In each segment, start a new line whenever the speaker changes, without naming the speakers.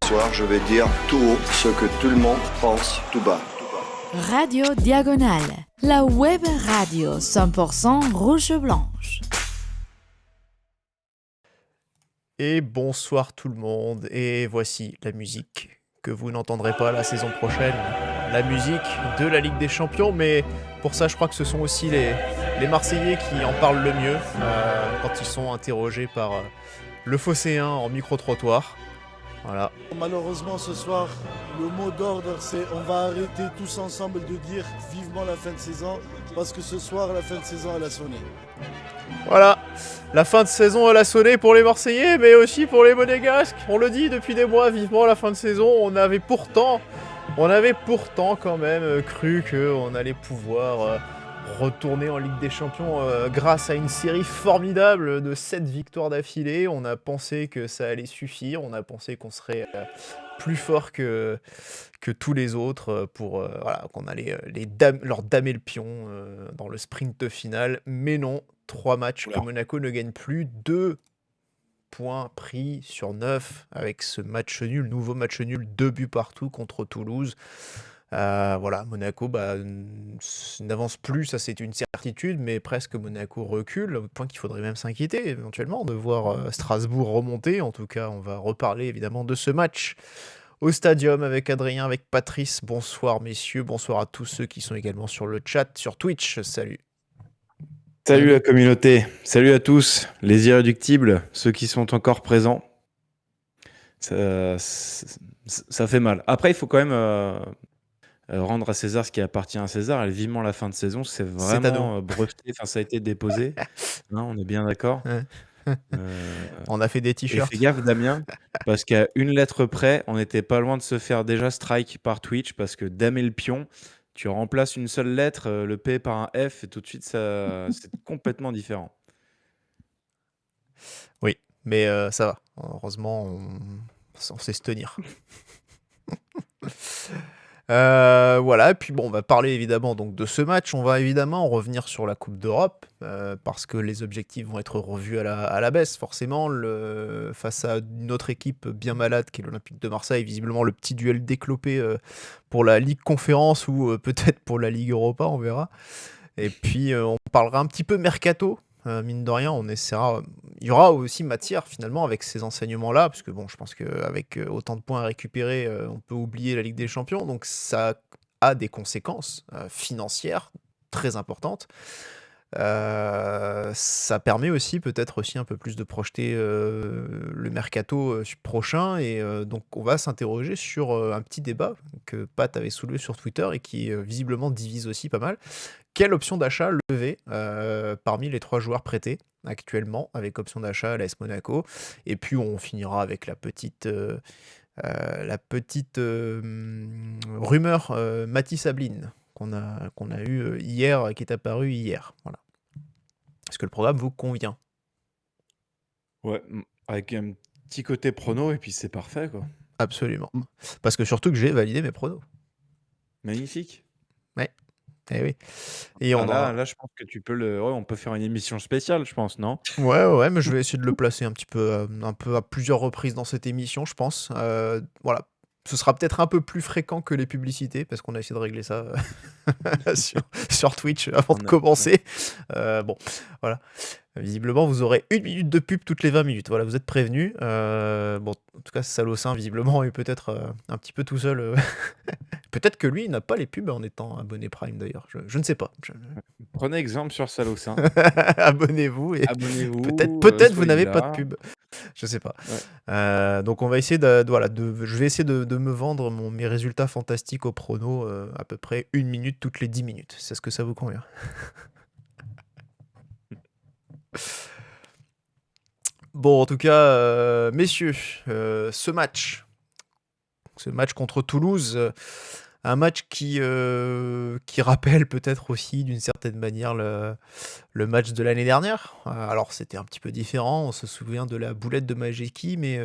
Ce soir, je vais dire tout haut ce que tout le monde pense tout bas.
Radio Diagonale, la web radio 100% rouge-blanche.
Et bonsoir tout le monde, et voici la musique que vous n'entendrez pas la saison prochaine, la musique de la Ligue des Champions, mais pour ça je crois que ce sont aussi les Marseillais qui en parlent le mieux quand ils sont interrogés par le Phocéen en micro-trottoir. Voilà.
Malheureusement ce soir, le mot d'ordre c'est on va arrêter tous ensemble de dire vivement la fin de saison, parce que ce soir la fin de saison elle a sonné.
Voilà, la fin de saison elle a sonné pour les Marseillais, mais aussi pour les Monégasques. On le dit depuis des mois, vivement la fin de saison. On avait pourtant quand même cru qu'on allait pouvoir retourner en Ligue des Champions grâce à une série formidable de 7 victoires d'affilée. On a pensé que ça allait suffire, on a pensé qu'on serait plus fort que tous les autres pour qu'on allait leur damer le pion dans le sprint final. Mais non, 3 matchs que Monaco ne gagne plus, 2 points pris sur 9 avec ce match nul, nouveau match nul, 2 buts partout contre Toulouse. Monaco n'avance plus, ça c'est une certitude, mais presque Monaco recule, au point qu'il faudrait même s'inquiéter éventuellement de voir Strasbourg remonter. En tout cas, on va reparler évidemment de ce match au Stadium avec Adrien, avec Patrice. Bonsoir messieurs, bonsoir à tous ceux qui sont également sur le chat, sur Twitch. Salut.
Salut la communauté, salut à tous, les irréductibles, ceux qui sont encore présents. Ça fait mal. Après, il faut quand même rendre à César ce qui appartient à César. Et vivement la fin de saison, c'est vraiment breveté. Enfin, ça a été déposé. Non, on est bien d'accord.
On a fait des t-shirts.
Et fais gaffe, Damien, parce qu'à une lettre près, on n'était pas loin de se faire déjà strike par Twitch, parce que damer le pion, tu remplaces une seule lettre, le P par un F, et tout de suite, c'est complètement différent.
Oui, mais ça va. Heureusement, on sait se tenir. Et puis on va parler évidemment donc de ce match. On va évidemment revenir sur la Coupe d'Europe parce que les objectifs vont être revus à la baisse forcément face à une autre équipe bien malade qui est l'Olympique de Marseille. Visiblement le petit duel déclopé pour la Ligue Conférence ou peut-être pour la Ligue Europa, on verra. Et puis on parlera un petit peu mercato. Mine de rien, on essaiera. Il y aura aussi matière finalement avec ces enseignements-là, parce que je pense qu'avec autant de points à récupérer, on peut oublier la Ligue des Champions, donc ça a des conséquences financières très importantes. Ça permet aussi peut-être aussi un peu plus de projeter le mercato prochain, et donc on va s'interroger sur un petit débat que Pat avait soulevé sur Twitter et qui visiblement divise aussi pas mal. Quelle option d'achat lever parmi les 3 joueurs prêtés actuellement avec option d'achat à l'AS Monaco? Et puis on finira avec la petite rumeur Mathis Ablin qu'on a eu hier, qui est apparu hier. Voilà. Est-ce que le programme vous convient?
Ouais, avec un petit côté prono, et puis c'est parfait, quoi.
Absolument. Parce que surtout que j'ai validé mes pronos.
Magnifique.
Ouais. Eh oui. Et
là, je pense que tu peux on peut faire une émission spéciale, je pense, non?
Ouais, mais je vais essayer de le placer un peu à plusieurs reprises dans cette émission, je pense. Voilà. Ce sera peut-être un peu plus fréquent que les publicités, parce qu'on a essayé de régler ça sur Twitch avant de commencer. Voilà. Visiblement, vous aurez 1 minute de pub toutes les 20 minutes. Voilà, vous êtes prévenus. En tout cas, Salossin, visiblement, est peut-être un petit peu tout seul. Peut-être que lui, il n'a pas les pubs en étant abonné Prime, d'ailleurs. Je ne sais pas.
Prenez exemple sur Salossin.
Abonnez-vous.
Abonnez-vous.
Peut-être vous n'avez pas de
là.
pub. Je sais pas.
Ouais.
Donc on va essayer je vais essayer de me vendre mes résultats fantastiques au prono à peu près 1 minute toutes les 10 minutes. C'est ce que ça vous convient? Bon, en tout cas, messieurs, ce match contre Toulouse, un match qui rappelle peut-être aussi d'une certaine manière le match de l'année dernière. Alors c'était un petit peu différent, on se souvient de la boulette de Majeki, mais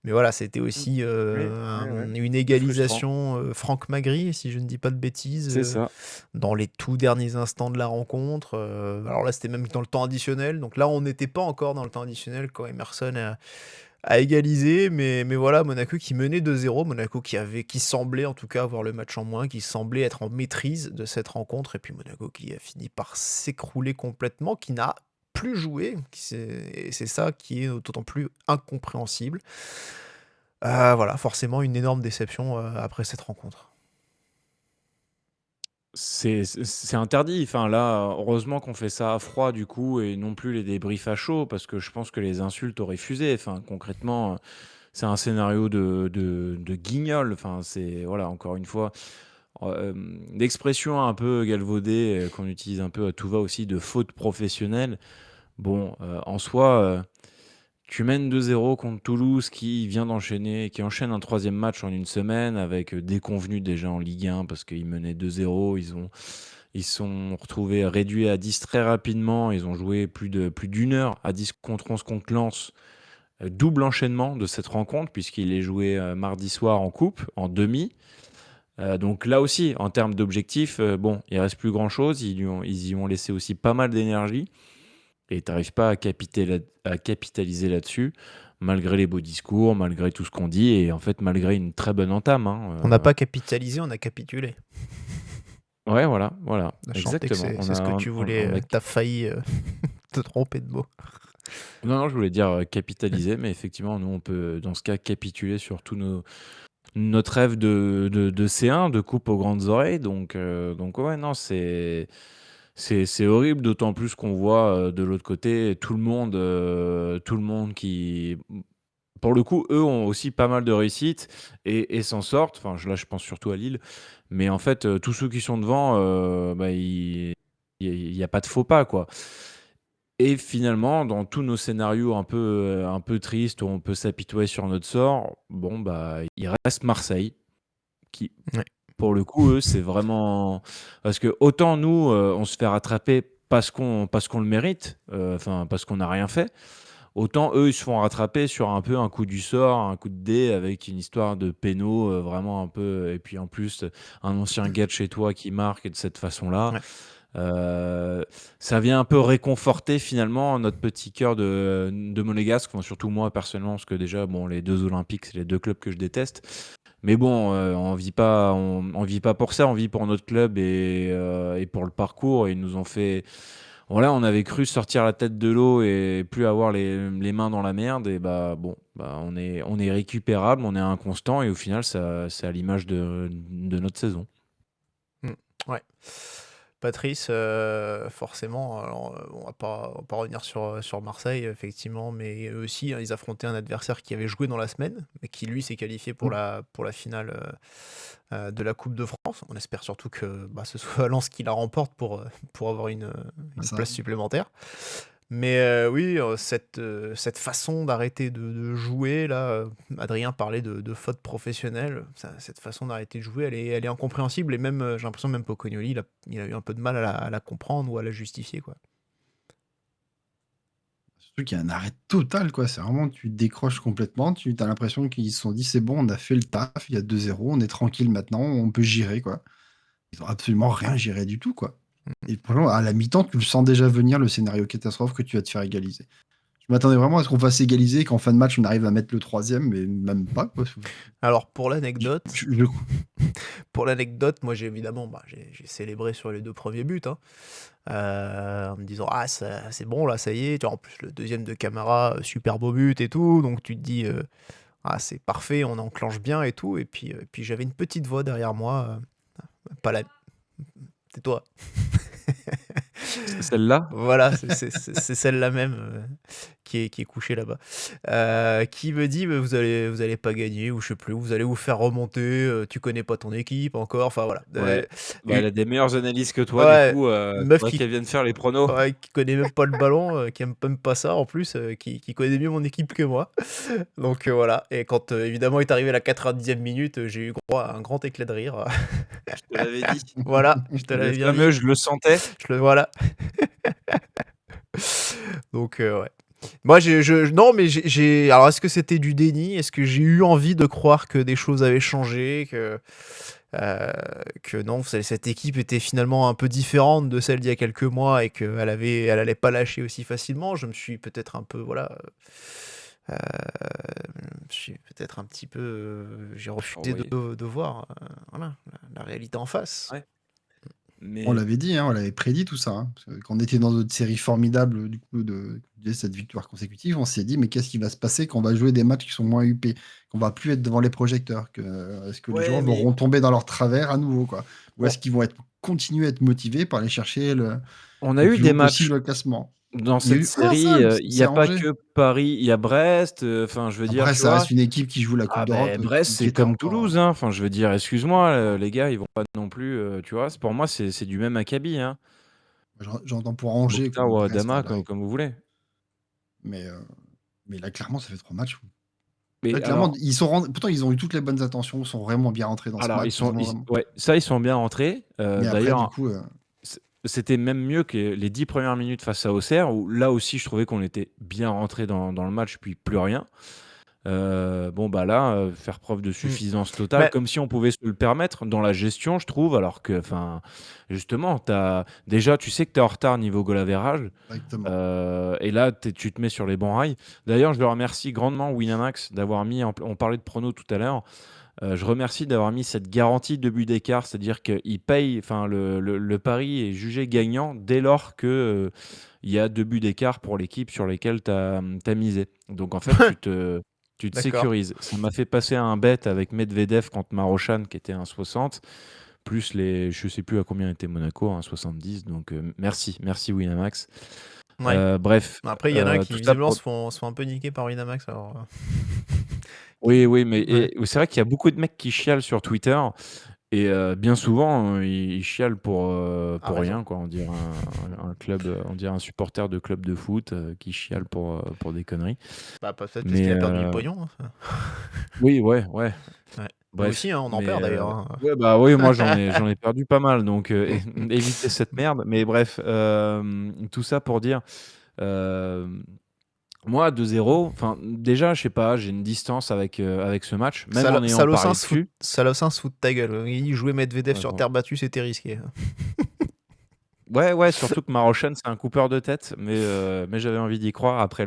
voilà, c'était aussi une égalisation Franck Magri, si je ne dis pas de bêtises,
C'est ça.
dans les tout derniers instants de la rencontre. Alors là, c'était même dans le temps additionnel, donc là, on n'était pas encore dans le temps additionnel quand Emerson à égaliser, mais voilà, Monaco qui menait 2-0, Monaco qui semblait en tout cas avoir le match en moins, qui semblait être en maîtrise de cette rencontre, et puis Monaco qui a fini par s'écrouler complètement, qui n'a plus joué, et c'est ça qui est d'autant plus incompréhensible. Voilà, forcément une énorme déception après cette rencontre.
C'est interdit. Enfin, là, heureusement qu'on fait ça à froid, du coup, et non plus les débriefs à chaud, parce que je pense que les insultes auraient fusé. Enfin, concrètement, c'est un scénario de guignol. Enfin, c'est, voilà, encore une fois, l'expression un peu galvaudée qu'on utilise un peu à tout va aussi de faute professionnelle. Bon, en soi, tu mènes 2-0 contre Toulouse qui enchaîne un troisième match en une semaine avec des convenus déjà en Ligue 1 parce qu'ils menaient 2-0. Ils sont retrouvés réduits à 10 très rapidement. Ils ont joué plus d'une heure à 10 contre 11 contre Lens. Double enchaînement de cette rencontre puisqu'il est joué mardi soir en coupe, en demi. Donc là aussi, en termes d'objectifs, bon, il reste plus grand-chose. Ils y ont laissé aussi pas mal d'énergie. Et tu n'arrives pas à capitaliser là-dessus, malgré les beaux discours, malgré tout ce qu'on dit, et en fait, malgré une très bonne entame.
On n'a pas capitalisé, on a capitulé.
Ouais, voilà,
Je sentais que
exactement.
c'est ce que tu voulais, t'as failli te tromper de mots.
Non, je voulais dire capitaliser, mais effectivement, nous, on peut, dans ce cas, capituler sur tout notre rêve de C1, de coupe aux grandes oreilles. Donc ouais, non, c'est horrible, d'autant plus qu'on voit de l'autre côté tout le monde qui, pour le coup, eux ont aussi pas mal de réussite et s'en sortent. Enfin, là, je pense surtout à Lille. Mais en fait, tous ceux qui sont devant, il n'y a pas de faux pas, quoi. Et finalement, dans tous nos scénarios un peu tristes où on peut s'apitoyer sur notre sort, bon, bah, il reste Marseille qui,
Ouais.
pour le coup, eux, c'est vraiment... Parce que autant nous, on se fait rattraper parce qu'on le mérite, enfin, parce qu'on n'a rien fait, autant eux, ils se font rattraper sur un peu un coup du sort, un coup de dé, avec une histoire de péno, vraiment un peu... Et puis en plus, un ancien gars de chez toi qui marque et de cette façon-là.
Ouais.
Ça vient un peu réconforter finalement notre petit cœur de monégasque, enfin, surtout moi personnellement, parce que déjà, bon, les deux Olympiques, c'est les deux clubs que je déteste. Mais bon, on vit pas pour ça, on vit pour notre club et pour le parcours. Et ils nous ont fait. Voilà, on avait cru sortir la tête de l'eau et plus avoir les mains dans la merde. Et bah bon, bah on est récupérable, on est inconstant et au final, c'est à l'image de notre saison.
Ouais. Patrice, forcément, alors, on va pas revenir sur Marseille, effectivement, mais eux aussi, hein, ils affrontaient un adversaire qui avait joué dans la semaine, mais qui lui s'est qualifié pour la finale de la Coupe de France. On espère surtout que ce soit Lens qui la remporte pour avoir une
Ça.
place supplémentaire. Mais oui, cette façon d'arrêter de jouer, là, Adrien parlait de faute professionnelle. Cette façon d'arrêter de jouer, elle est incompréhensible. Et même, j'ai l'impression même Pocognoli, il a eu un peu de mal à la comprendre ou à la justifier, quoi.
Surtout qu'il y a un arrêt total, quoi. C'est vraiment, tu décroches complètement. Tu as l'impression qu'ils se sont dit, c'est bon, on a fait le taf, il y a 2-0, on est tranquille maintenant, on peut gérer, quoi. Ils ont absolument rien géré du tout, quoi. Et franchement, à la mi-temps, tu le sens déjà venir, le scénario catastrophe que tu vas te faire égaliser. Je m'attendais vraiment à ce qu'on fasse égaliser et qu'en fin de match, on arrive à mettre le troisième, mais même pas, quoi.
Alors, pour l'anecdote,
Je-
moi, j'ai évidemment, j'ai célébré sur les 2 premiers buts, hein, en me disant, ah, c'est bon, là, ça y est. Tu vois, en plus, le deuxième de Camara, super beau but et tout. Donc, tu te dis, ah, c'est parfait, on enclenche bien et tout. Et puis j'avais une petite voix derrière moi, pas la. C'est toi.
Celle-là,
Voilà, c'est celle-là même qui est couchée là-bas. Qui me dit, vous allez pas gagner, ou je sais plus, vous allez vous faire remonter, tu connais pas ton équipe encore, enfin voilà.
ouais. Bah, elle
Et-
a des meilleures analyses que toi,
ouais,
du coup,
une meuf
faudrait
qui,
qu'elle vienne faire les pronos.
ouais, qui connaît même pas le ballon, qui aime même pas ça en plus, qui connaît mieux mon équipe que moi. Donc voilà, et quand évidemment est arrivé la 90e minute, j'ai eu droit à un grand éclat de rire.
Je te l'avais dit.
Voilà, je te l'avais
Le
bien dit.
fameux, je le sentais.
Voilà. Donc ouais. Moi non, mais alors est-ce que c'était du déni? Est-ce que j'ai eu envie de croire que des choses avaient changé, que non, cette équipe était finalement un peu différente de celle d'il y a quelques mois et qu'elle allait pas lâcher aussi facilement? Je me suis peut-être un peu, voilà, Euh, je suis peut-être un petit peu. J'ai
Oh,
refusé
oui.
de voir voilà, la réalité en face.
Ouais.
On
Mais
l'avait dit, hein, on l'avait prédit tout ça, hein, parce que quand on était dans notre série formidable du coup de cette victoire consécutive, on s'est dit mais qu'est-ce qui va se passer quand on va jouer des matchs qui sont moins huppés, qu'on va plus être devant les projecteurs, est-ce que les
ouais,
gens vont
mais
retomber dans leur travers à nouveau quoi, ou
on,
est-ce qu'ils vont continuer à être motivés par aller chercher
on a
le
eu
plus
des
haut
matchs
possible au classement.
dans
Il y a
cette
eu un
série.
seul,
Il n'y
c'est
a pas
Angers.
que Paris, il y a Brest. Enfin, je veux dire,
Après,
tu
ça
vois.
reste une équipe qui joue la Coupe
Ah
d'Europe,
ben Brest,
qui
c'est
était
comme
encore.
Toulouse, hein. Enfin, je veux dire, excuse-moi, les gars, ils vont pas non plus, tu vois. Pour moi, c'est du même acabit, hein.
J'entends pour Angers
Mokhtar
comme
ou
Brest, hein,
Adama,
là,
comme vous voulez.
mais, mais là clairement ça fait 3 matchs. Là,
Mais
clairement,
alors,
pourtant, ils ont eu toutes les bonnes intentions, ils sont vraiment bien rentrés dans ce
alors
match. Ils ont vraiment...
ouais, ça, ils sont bien rentrés.
Mais après, du
D'ailleurs,
coup,
c'était même mieux que les 10 premières minutes face à Auxerre, où là aussi, je trouvais qu'on était bien rentré dans le match, puis plus rien. Bon, bah là, faire preuve de
Mm.
suffisance totale,
Mais
comme si on pouvait se le permettre dans la gestion, je trouve, alors que, enfin, justement, déjà, tu sais que tu es en retard niveau goal average,
directement.
et là, tu te mets sur les bons rails. D'ailleurs, je le remercie grandement, Winamax, d'avoir mis, on parlait de prono tout à l'heure, je remercie d'avoir mis cette garantie de but d'écart, c'est-à-dire qu'il paye, enfin, le pari est jugé gagnant dès lors que il y a 2 buts d'écart pour l'équipe sur lesquelles tu as misé. Donc, en fait, tu te
d'accord.
sécurises. Ça m'a fait passer un bet avec Medvedev contre Marochan qui était 1,60, plus je sais plus à combien était Monaco, 1,70. Donc merci Winamax.
Ouais.
Bref,
Après, il y en a qui
tout ça
visiblement
pour.
se font un peu niquer par Winamax. Alors,
Oui, mais
ouais.
c'est vrai qu'il y a beaucoup de mecs qui chialent sur Twitter. Et bien souvent, ils chialent
A
pour
raison.
rien, quoi. On dirait un club, on dirait un supporter de club de foot qui chiale pour des conneries.
Bah, peut-être parce qu'il
Mais
a perdu du pognon. Hein.
oui, ouais.
Ouais. Nous
Bref,
aussi, hein, on en
mais
perd d'ailleurs. Hein.
ouais, bah oui, moi j'en ai perdu pas mal, donc évitez cette merde. Mais bref, tout ça pour dire, euh, moi 2-0, enfin déjà, je sais pas, j'ai une distance avec ce match, même en ayant parié dessus.
Salocin se fout de ta gueule. Il jouait Medvedev
Ouais,
sur
bon.
terre battue, c'était risqué.
Ouais, surtout que Marochan, c'est un coupeur de tête, mais j'avais envie d'y croire après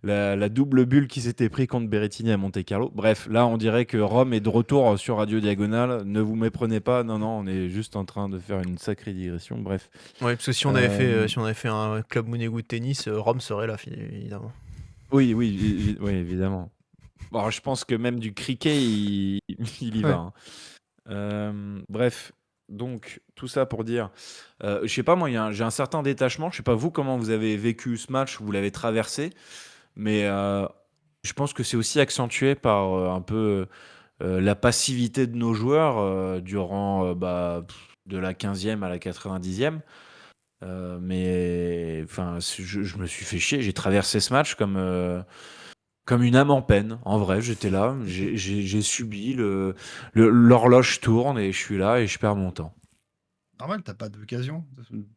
la double bulle qui s'était pris contre Berrettini à Monte-Carlo. Bref, là, on dirait que Rome est de retour sur Radio Diagonale. Ne vous méprenez pas, non, on est juste en train de faire une sacrée digression. Bref.
Ouais, parce que si on avait fait un club Monégo de tennis, Rome serait là, évidemment.
Oui, évidemment. Bon, je pense que même du cricket, il y va. Bref, donc tout ça pour dire, je sais pas moi, j'ai un certain détachement. Je sais pas vous comment vous avez vécu ce match, vous l'avez traversé, mais je pense que c'est aussi accentué par un peu la passivité de nos joueurs durant de la 15e à la 90e. Mais enfin, je me suis fait chier. J'ai traversé ce match comme une âme en peine. En vrai, j'étais là, j'ai subi l'horloge tourne et je suis là et je perds mon temps.
Normal, t'as pas d'occasion.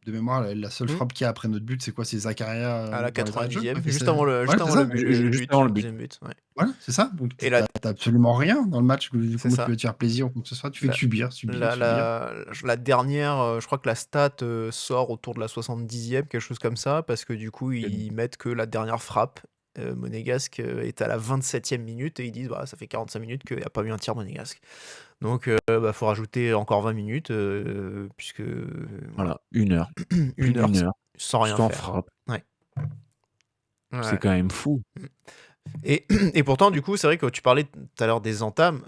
De mémoire, la seule frappe qu'il y a après notre but, c'est quoi? C'est Zakaria
À la
dans les arrêts de jeu,
90e,
quoi,
juste avant le,
Ouais,
juste
c'est
avant
ça.
le but, le
Juste
but,
avant
le
le but.
deuxième but. Ouais.
Voilà, c'est ça. Donc
Et
t'as absolument rien dans le match.
C'est
Comment
ça.
tu peux te faire plaisir ou quoi que ce soit? Tu fais
La-
que subir.
La dernière, je crois que la stat sort autour de la 70e, quelque chose comme ça, parce que du coup, ils mettent que la dernière frappe monégasque est à la 27e minute et ils disent bah, ça fait 45 minutes qu'il n'y a pas eu un tir monégasque. Donc, faut rajouter encore 20 minutes, puisque
Voilà, 1 heure. Plus
une heure
d'une heure.
sans rien
Sans
faire.
frappe.
Ouais.
C'est quand même fou.
Et pourtant, du coup, c'est vrai que tu parlais tout à l'heure des entames.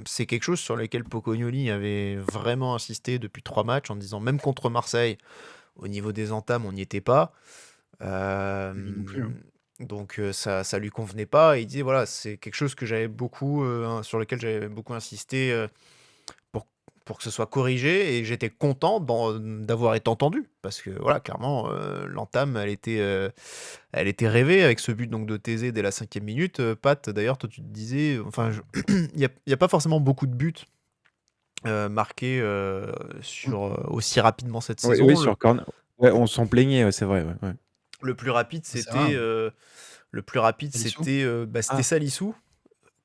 C'est quelque chose sur lequel Pocognoli avait vraiment insisté depuis 3 matchs en disant même contre Marseille, au niveau des entames, on n'y était pas.
Lui non plus, hein.
Donc ça lui convenait pas. Et il disait voilà, c'est quelque chose que j'avais beaucoup sur lequel j'avais beaucoup insisté pour que ce soit corrigé. Et j'étais content d'avoir été entendu parce que voilà, clairement, l'entame, elle était rêvée avec ce but donc de Thésée dès la 5e minute. Pat, d'ailleurs, toi tu te disais, enfin, il y a pas forcément beaucoup de buts marqués aussi rapidement cette saison.
Oui, sur corner. Ouais, on s'en plaignait, ouais, c'est vrai. Ouais.
Le plus rapide,
C'est
c'était
rare. Salissou.
c'était Salissou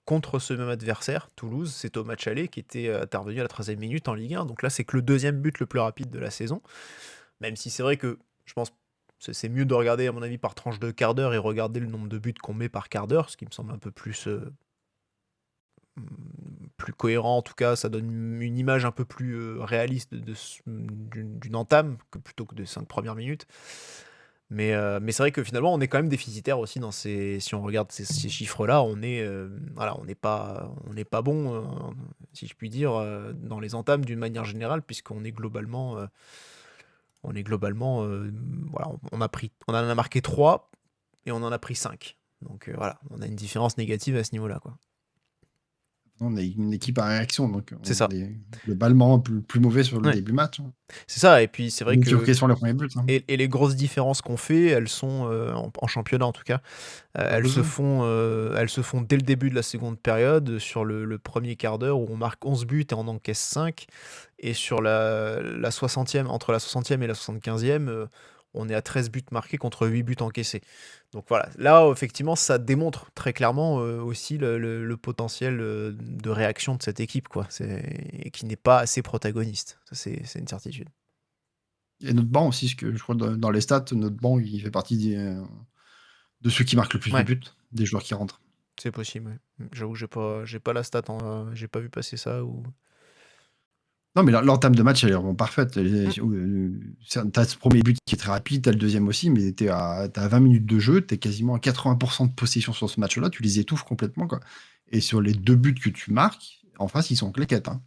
contre ce même adversaire, Toulouse. C'était au match aller qui était intervenu à la 13e minute en Ligue 1. Donc là, c'est que le deuxième but le plus rapide de la saison. Même si c'est vrai que je pense C'est mieux de regarder, à mon avis, par tranche de quart d'heure et regarder le nombre de buts qu'on met par quart d'heure, ce qui me semble un peu plus cohérent. En tout cas, ça donne une image un peu plus réaliste d'une entame plutôt que des 5 premières minutes. Mais c'est vrai que finalement, on est quand même déficitaire aussi si on regarde ces chiffres-là, voilà, on n'est pas bon, si je puis dire, dans les entames d'une manière générale, puisqu'on est globalement, voilà, on en a marqué 3 et on en a pris 5. Donc voilà, on a une différence négative à ce niveau-là, quoi.
On est une équipe à réaction, donc
C'est ça.
on est globalement plus mauvais sur le
Ouais.
début match.
C'est ça, et puis c'est vrai
Même sur
que
question le premier but. Hein.
et les grosses différences qu'on fait, elles sont en championnat en tout cas, elles se font dès le début de la seconde période sur le premier quart d'heure où on marque 11 buts et on encaisse 5, et sur la 60e, entre la 60e et la 75e, on est à 13 buts marqués contre 8 buts encaissés. Donc voilà, là effectivement ça démontre très clairement aussi le potentiel de réaction de cette équipe, quoi. Et qui n'est pas assez protagoniste, ça c'est une certitude.
Et notre banc aussi, parce que je crois dans les stats, notre banc il fait partie de ceux qui marquent le plus de
Ouais.
buts, des joueurs qui rentrent.
C'est possible, ouais. J'avoue que j'ai pas la stat, j'ai pas vu passer ça ou.
Non, mais l'entame de match, elle est vraiment parfaite. T'as ce premier but qui est très rapide, t'as le deuxième aussi, mais t'as 20 minutes de jeu, t'es quasiment à 80% de possession sur ce match-là, tu les étouffes complètement, quoi. Et sur les 2 buts que tu marques, en face, ils sont claquettes. Hein.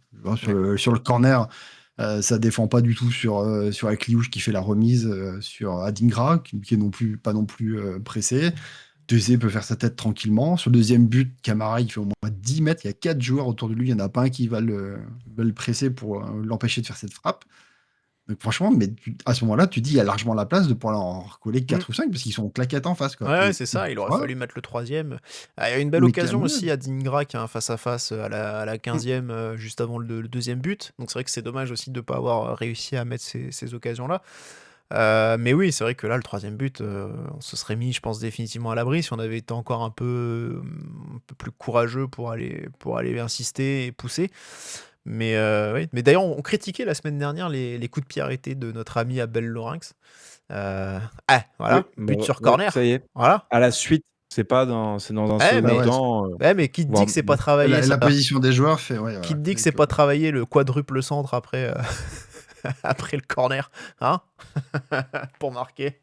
Sur le corner, ça défend pas du tout sur Akliouche qui fait la remise sur Adingra, qui est pas non plus pressé. Deuxième peut faire sa tête tranquillement. Sur le deuxième but, Camara, il fait au moins 10 mètres. Il y a 4 joueurs autour de lui. Il n'y en a pas un qui va le presser pour l'empêcher de faire cette frappe. Donc franchement, mais à ce moment-là, tu dis il y a largement la place de pouvoir en recoller 4 ou 5 parce qu'ils sont claquettes en face. Quoi.
Ouais,
Et
c'est ça, il aurait
toi,
fallu mettre le troisième. Il y a une belle
mais
occasion
clairement,
aussi à Dingra qui a un face-à-face à la 15e, juste avant le deuxième but. Donc c'est vrai que c'est dommage aussi de ne pas avoir réussi à mettre ces occasions-là. Mais oui, c'est vrai que là, le troisième but, on se serait mis, je pense, définitivement à l'abri si on avait été encore un peu plus courageux pour aller insister et pousser. Mais oui. Mais d'ailleurs, on critiquait la semaine dernière les coups de pied arrêtés de notre ami Abel Lorinx. Voilà,
Oui,
but
bon,
sur
ouais,
corner.
ça y est.
Voilà.
À la suite, c'est dans un second
mais-
temps.
Ouais, mais qui te dit
voire-
que c'est pas travaillé
la
ça
position des joueurs fait. Ouais,
Qui te
voilà.
dit que c'est pas travaillé le quadruple centre après, après le corner, hein pour marquer.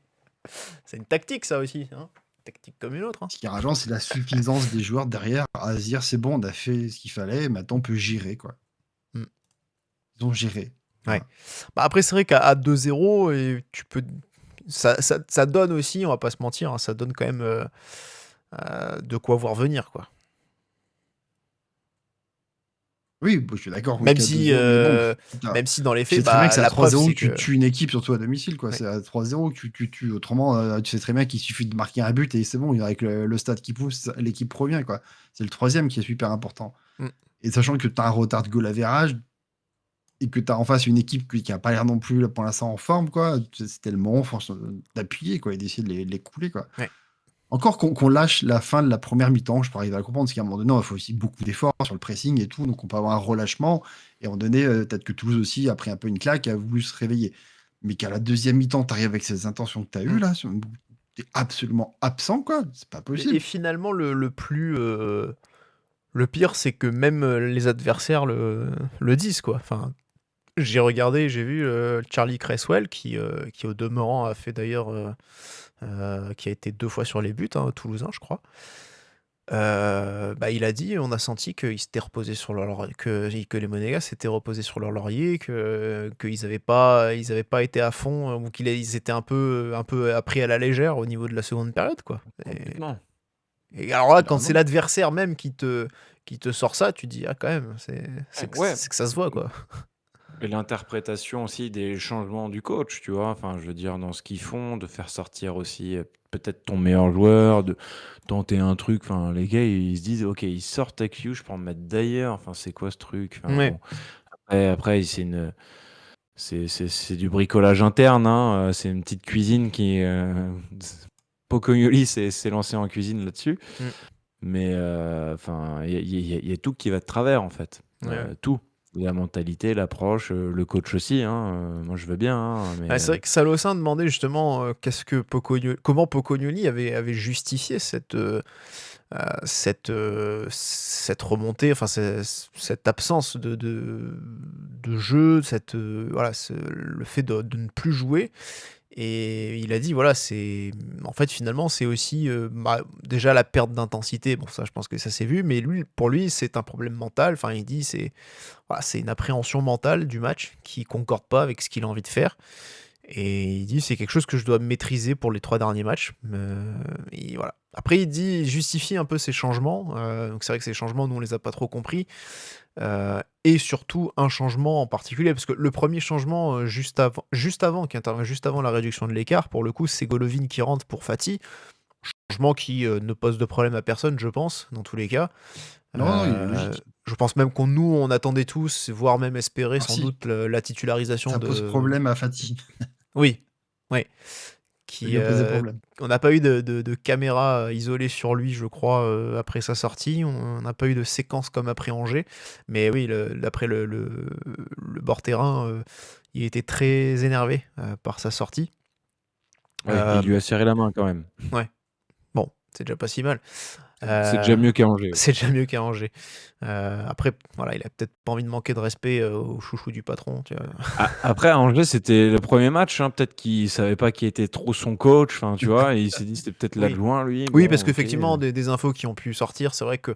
C'est une tactique, ça aussi, hein. Tactique comme une autre. Hein.
Ce qui est rageant, c'est la suffisance des joueurs derrière à se dire c'est bon, on a fait ce qu'il fallait, maintenant on peut gérer. Quoi.
Mm.
Ils ont géré.
Ouais. Bah après, c'est vrai qu'à 2-0, et tu peux. Ça donne aussi, on va pas se mentir, hein, ça donne quand même de quoi voir venir, quoi.
Oui, bon, je suis d'accord.
Même
qu'à
si,
2-0, mais bon,
même si dans les
tu sais
faits,
très bien que c'est à
la preuve,
3-0
c'est
que tu
que.
tues une équipe, surtout à domicile. Quoi.
Ouais.
C'est à 3-0 que tu tues. Autrement, tu sais très bien qu'il suffit de marquer un but et c'est bon. Avec le stade qui pousse, l'équipe revient. Quoi. C'est le troisième qui est super important.
Mm.
Et sachant que tu as un retard de goal average et que tu as en face une équipe qui n'a pas l'air non plus pour l'instant en forme, quoi. C'était le moment d'appuyer quoi, et d'essayer de les couler. Quoi.
Ouais.
Encore qu'on lâche la fin de la première mi-temps, je peux arriver à le comprendre, parce qu'à un moment donné, il faut aussi beaucoup d'efforts sur le pressing et tout, donc on peut avoir un relâchement, et à un moment donné, peut-être que Toulouse aussi a pris un peu une claque, a voulu se réveiller. Mais qu'à la deuxième mi-temps, tu arrives avec ces intentions que tu as eues, là, tu es absolument absent, quoi. C'est pas possible.
Et finalement, le pire, c'est que même les adversaires le disent, quoi. Enfin, j'ai regardé, j'ai vu Charlie Cresswell, qui au demeurant a fait d'ailleurs, qui a été 2 fois sur les buts, hein, toulousain, je crois. Il a dit, on a senti qu'ils s'étaient reposés sur leur que les Monégas s'étaient reposés sur leur laurier, qu'ils n'avaient pas été à fond, ou qu'ils étaient un peu appris à la légère au niveau de la seconde période, quoi.
Complètement.
Et alors là, quand
Clairement.
c'est l'adversaire même qui te sort ça, tu te dis, ah, quand même, c'est que,
Ouais.
c'est que ça se voit, quoi.
Et l'interprétation aussi des changements du coach, tu vois. Enfin, je veux dire, dans ce qu'ils font, de faire sortir aussi peut-être ton meilleur joueur, de tenter un truc. Enfin, les gars, ils se disent, ok, ils sortent avec you, je peux en mettre d'ailleurs. Enfin, c'est quoi ce truc? Enfin,
Ouais.
bon. Après, c'est du bricolage interne. Hein. C'est une petite cuisine qui. Pocognoli s'est lancé en cuisine là-dessus.
Mm.
Mais enfin, il y a tout qui va de travers, en fait.
Ouais.
Tout. la mentalité, l'approche, le coach aussi, hein, moi je veux bien, hein, mais
C'est vrai que Salossin demandait justement comment Pocognoni avait justifié cette remontée, enfin cette absence de jeu, voilà, le fait de ne plus jouer. Et il a dit, voilà, en fait, finalement, c'est aussi déjà la perte d'intensité. Bon, ça, je pense que ça s'est vu, mais pour lui, c'est un problème mental. Enfin, il dit, voilà, c'est une appréhension mentale du match qui concorde pas avec ce qu'il a envie de faire. Et il dit, c'est quelque chose que je dois maîtriser pour les 3 derniers matchs. Et voilà. Après, il justifie un peu ces changements. Donc, c'est vrai que ces changements, nous, on les a pas trop compris. Et surtout, un changement en particulier, parce que le premier changement, qui intervient juste avant la réduction de l'écart, pour le coup, c'est Golovin qui rentre pour Fati. Changement qui ne pose de problème à personne, je pense, dans tous les cas.
Non, il est logique.
Je pense même on attendait tous, voire même espérer
Ah,
sans
si.
doute la titularisation
Ça pose problème à Fati.
Oui, oui.
Ça lui a posé problème.
On n'a pas eu de caméra isolée sur lui, je crois, après sa sortie. On n'a pas eu de séquence comme après Angers. Mais oui, d'après le bord terrain, il était très énervé par sa sortie.
ouais, il lui a serré la main quand même.
Bon, c'est déjà pas si mal.
C'est déjà mieux qu'à Angers.
C'est déjà mieux qu'à Angers. Après, voilà, il a peut-être pas envie de manquer de respect au chouchou du patron. Tu vois.
Après, à Angers, c'était le premier match. Hein, peut-être qu'il savait pas qui était trop son coach. Enfin, tu vois, et il s'est dit c'était peut-être
Oui.
l'adjoint, lui.
Oui,
Bon,
parce
ok.
qu'effectivement, des infos qui ont pu sortir, c'est vrai que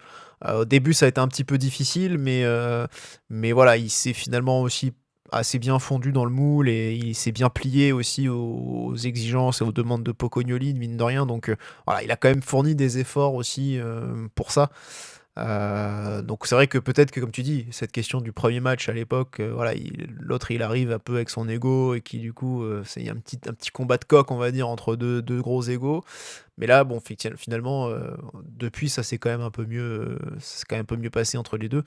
au début, ça a été un petit peu difficile, mais voilà, il s'est finalement aussi assez bien fondu dans le moule et il s'est bien plié aussi aux exigences et aux demandes de Pocognoli, mine de rien. Donc voilà, il a quand même fourni des efforts aussi pour ça. Donc c'est vrai que peut-être que, comme tu dis, cette question du premier match à l'époque, voilà, l'autre il arrive un peu avec son ego et qui du coup c'est un petit combat de coq, on va dire, entre deux gros égos. Mais là, bon, finalement, depuis ça s'est quand même un peu mieux, c'est quand même un peu mieux passé entre les deux.